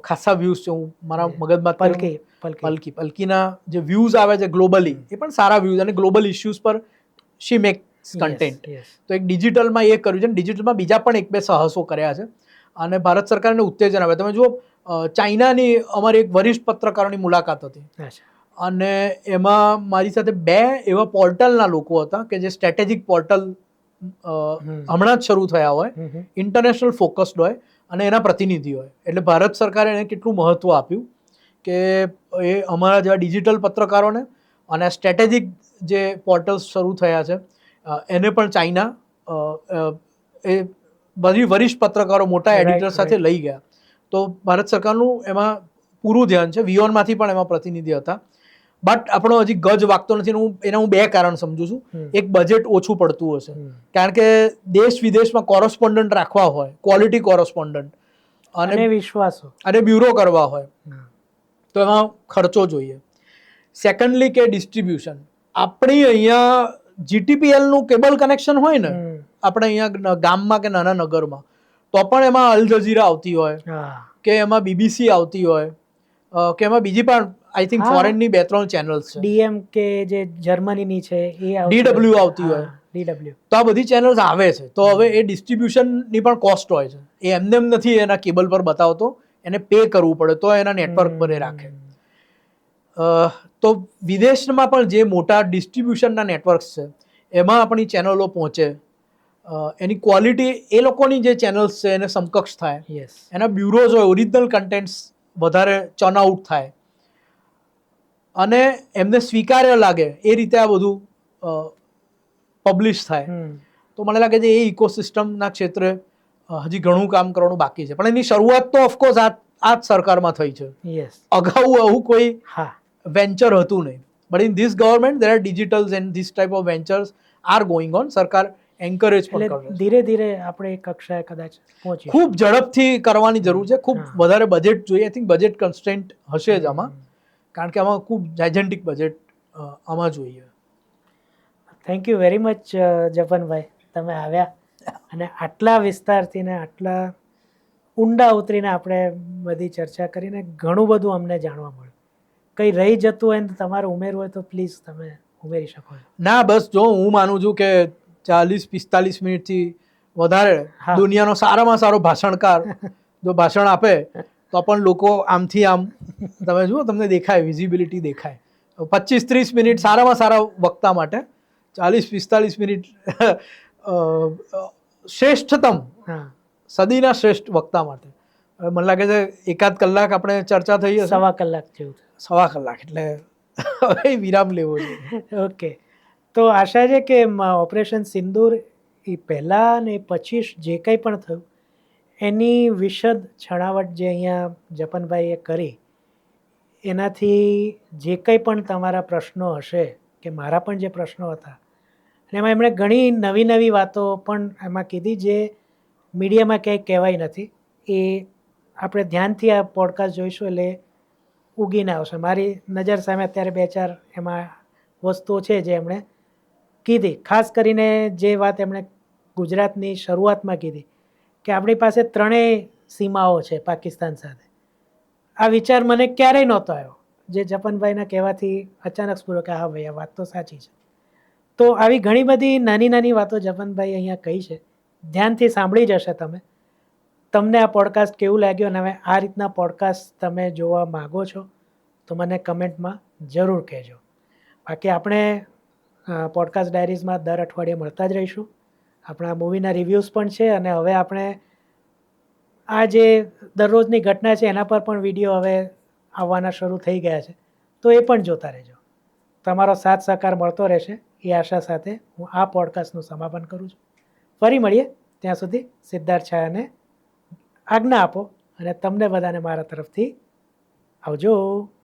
ખાસા વ્યૂઝ છે. હું મારા મગજમાં પલકીના જે વ્યૂઝ આવે છે ગ્લોબલી, એ પણ સારા વ્યૂઝ, અને ગ્લોબલ ઇશ્યુઝ પર શી મેક્સ કન્ટેન્ટ. તો એક ડિજિટલમાં એ કર્યું છે, ડિજિટલમાં બીજા પણ એક બે સાહસો કર્યા છે. અને ભારત સરકારને ઉત્તેજન આવે. તમે જુઓ, ચાઇનાની અમારી એક વરિષ્ઠ પત્રકારોની મુલાકાત હતી, અને એમાં મારી સાથે બે એવા પોર્ટલના લોકો હતા કે જે સ્ટ્રેટેજિક પોર્ટલ હમણાં જ શરૂ થયા હોય, ઇન્ટરનેશનલ ફોકસ્ડ હોય, અને એના પ્રતિનિધિ હોય. એટલે ભારત સરકારે એને કેટલું મહત્વ આપ્યું કે એ અમારા જેવા ડિજિટલ પત્રકારોને અને સ્ટ્રેટેજિક જે પોર્ટલ્સ શરૂ થયા છે એને પણ ચાઇના એ બધી વરિષ્ઠ પત્રકારો મોટા એડિટર સાથે લઈ ગયા. તો ભારત સરકારનું એમાં પૂરું ધ્યાન છે. વિયોનમાંથી પણ એમાં પ્રતિનિધિ હતા. બટ આપણો હજી ગજ વાગતો નથી. એના હું બે કારણ સમજુ છું. એક, બજેટ ઓછું પડતું હશે, કારણ કે દેશ વિદેશમાં કોરસ્પોન્ડન્ટ રાખવા હોય, ક્વોલિટી કોરસ્પોન્ડન્ટ, અને વિશ્વાસો અને બ્યુરો કરવા હોય, તો એમાં ખર્ચો જોઈએ. સેકન્ડલી કે ડિસ્ટ્રીબ્યુશન. આપણી અહીંયા જીટીપીએલનું કેબલ કનેક્શન હોય ને, આપણે અહીંયા ગામમાં કે નાના નગરમાં, તો પણ એમાં અલ જઝીરા આવતી હોય, કે એમાં બીબીસી આવતી હોય, કે એમાં બીજી પણ આઈ થિંક ફોરેનની 2-3 ચેનલ્સ છે. ડીએમ કે જે જર્મનીની છે એ ડીડબ્લ્યુ આવતી હોય, તો આ બધી ચેનલ્સ આવે છે. તો હવે એ ડિસ્ટ્રીબ્યુશનની પણ કોસ્ટ હોય છે. એ એમને એમ નથી એના કેબલ પર બતાવતો, એને પે કરવું પડે તો એના નેટવર્ક પર એ રાખે. તો વિદેશમાં પણ જે મોટા ડિસ્ટ્રીબ્યુશનના નેટવર્ક્સ છે એમાં આપણી ચેનલો પહોંચે, એની ક્વોલિટી એ લોકોની જે ચેનલ્સ છે એને સમકક્ષ થાય, એના બ્યુરોઝ હોય, ઓરિજિનલ કન્ટેન્ટ્સ વધારે ચર્ન આઉટ થાય, અને એમને સ્વીકાર્ય લાગે એ રીતે આ બધું પબ્લિશ થાય. તો મને લાગે છે એ ઇકોસિસ્ટમના ક્ષેત્રે હજી ઘણું કામ કરવાનું બાકી છે. પણ એની શરૂઆત તો ઓફકોર્સ આ જ સરકારમાં થઈ છે. અગાઉ આવું કોઈ વેન્ચર હતું નહીં. But in this government there are digitals and this type of ventures are going on. સરકાર એન્કરેજ પણ કરે છે. ધીરે ધીરે આપણે એક કક્ષાએ કદાચ પહોંચી. ખૂબ ઝડપથી કરવાની જરૂર છે. ખૂબ વધારે બજેટ જોઈએ. આઈ થિંક બજેટ કન્સ્ટ્રેન્ટ હશે જ આમાં, કારણ કે આમાં ખૂબ જાયજેન્ટિક બજેટ આમાં જોઈએ. થેન્ક યુ વેરી મચ જપનભાઈ, તમે આવ્યા અને આટલા વિસ્તારથી ને આટલા ઊંડા ઉતરીને આપણે બધી ચર્ચા કરીને ઘણું બધું અમને જાણવા મળ્યું. કંઈ રહી જતું હોય ને તમારે ઉમેરવું હોય તો પ્લીઝ તમે ઉમેરી શકો. ના, બસ જો હું માનું છું કે 40-45 મિનિટથી વધારે દુનિયાનો સારામાં સારો ભાષણકાર જો ભાષણ આપે તો પણ લોકો આમથી આમ, તમે જુઓ તમને દેખાય, વિઝિબિલિટી દેખાય. 25-30 મિનિટ સારામાં સારા વક્તા માટે, 40-45 મિનિટ શ્રેષ્ઠતમ, સદીના શ્રેષ્ઠ વક્તા માટે. મને લાગે છે એકાદ કલાક આપણે ચર્ચા થઈ હશે. 1.25 કલાક જેવું. 1.25 કલાક એટલે હવે વિરામ લેવો છે. ઓકે, તો આશા છે કે ઓપરેશન સિંદૂર એ પહેલાં ને પછી જે કંઈ પણ થયું એની વિશદ છણાવટ જે અહીંયા જપનભાઈએ કરી એનાથી જે કંઈ પણ તમારા પ્રશ્નો હશે કે મારા પણ જે પ્રશ્નો હતા અને એમાં એમણે ઘણી નવી નવી વાતો પણ એમાં કીધી જે મીડિયામાં ક્યાંય કહેવાય નથી. એ આપણે ધ્યાનથી આ પોડકાસ્ટ જોઈશું એટલે ઉગીને આવશે. મારી નજર સામે અત્યારે 2-4 એમાં વસ્તુઓ છે જે એમણે કીધી. ખાસ કરીને જે વાત એમણે ગુજરાતની શરૂઆતમાં કીધી કે આપણી પાસે 3 સીમાઓ છે પાકિસ્તાન સાથે. આ વિચાર મને ક્યારેય નહોતો આવ્યો, જે જપનભાઈના કહેવાથી અચાનક સ્ફુર્યો કે હા ભાઈ આ વાત તો સાચી છે. તો આવી ઘણી બધી નાની નાની વાતો જપનભાઈ અહીંયા કહી છે. ધ્યાનથી સાંભળી જશે તમે. તમને આ પોડકાસ્ટ કેવું લાગ્યું અને હવે આ રીતના પોડકાસ્ટ તમે જોવા માગો છો તો મને કમેન્ટમાં જરૂર કહેજો. બાકી આપણે પોડકાસ્ટ ડાયરીઝમાં દર અઠવાડિયે મળતા જ રહીશું. આપણા મૂવીના રિવ્યૂઝ પણ છે અને હવે આપણે આ જે દરરોજની ઘટના છે એના પર પણ વિડીયો હવે આવવાના શરૂ થઈ ગયા છે, તો એ પણ જોતા રહેજો. તમારો સાથ સહકાર મળતો રહેશે એ આશા સાથે હું આ પોડકાસ્ટનું સમાપન કરું છું. ફરી મળીએ, ત્યાં સુધી સિદ્ધાર્થ છાયાને આજ્ઞા આપો અને તમને બધાને મારા તરફથી આવજો.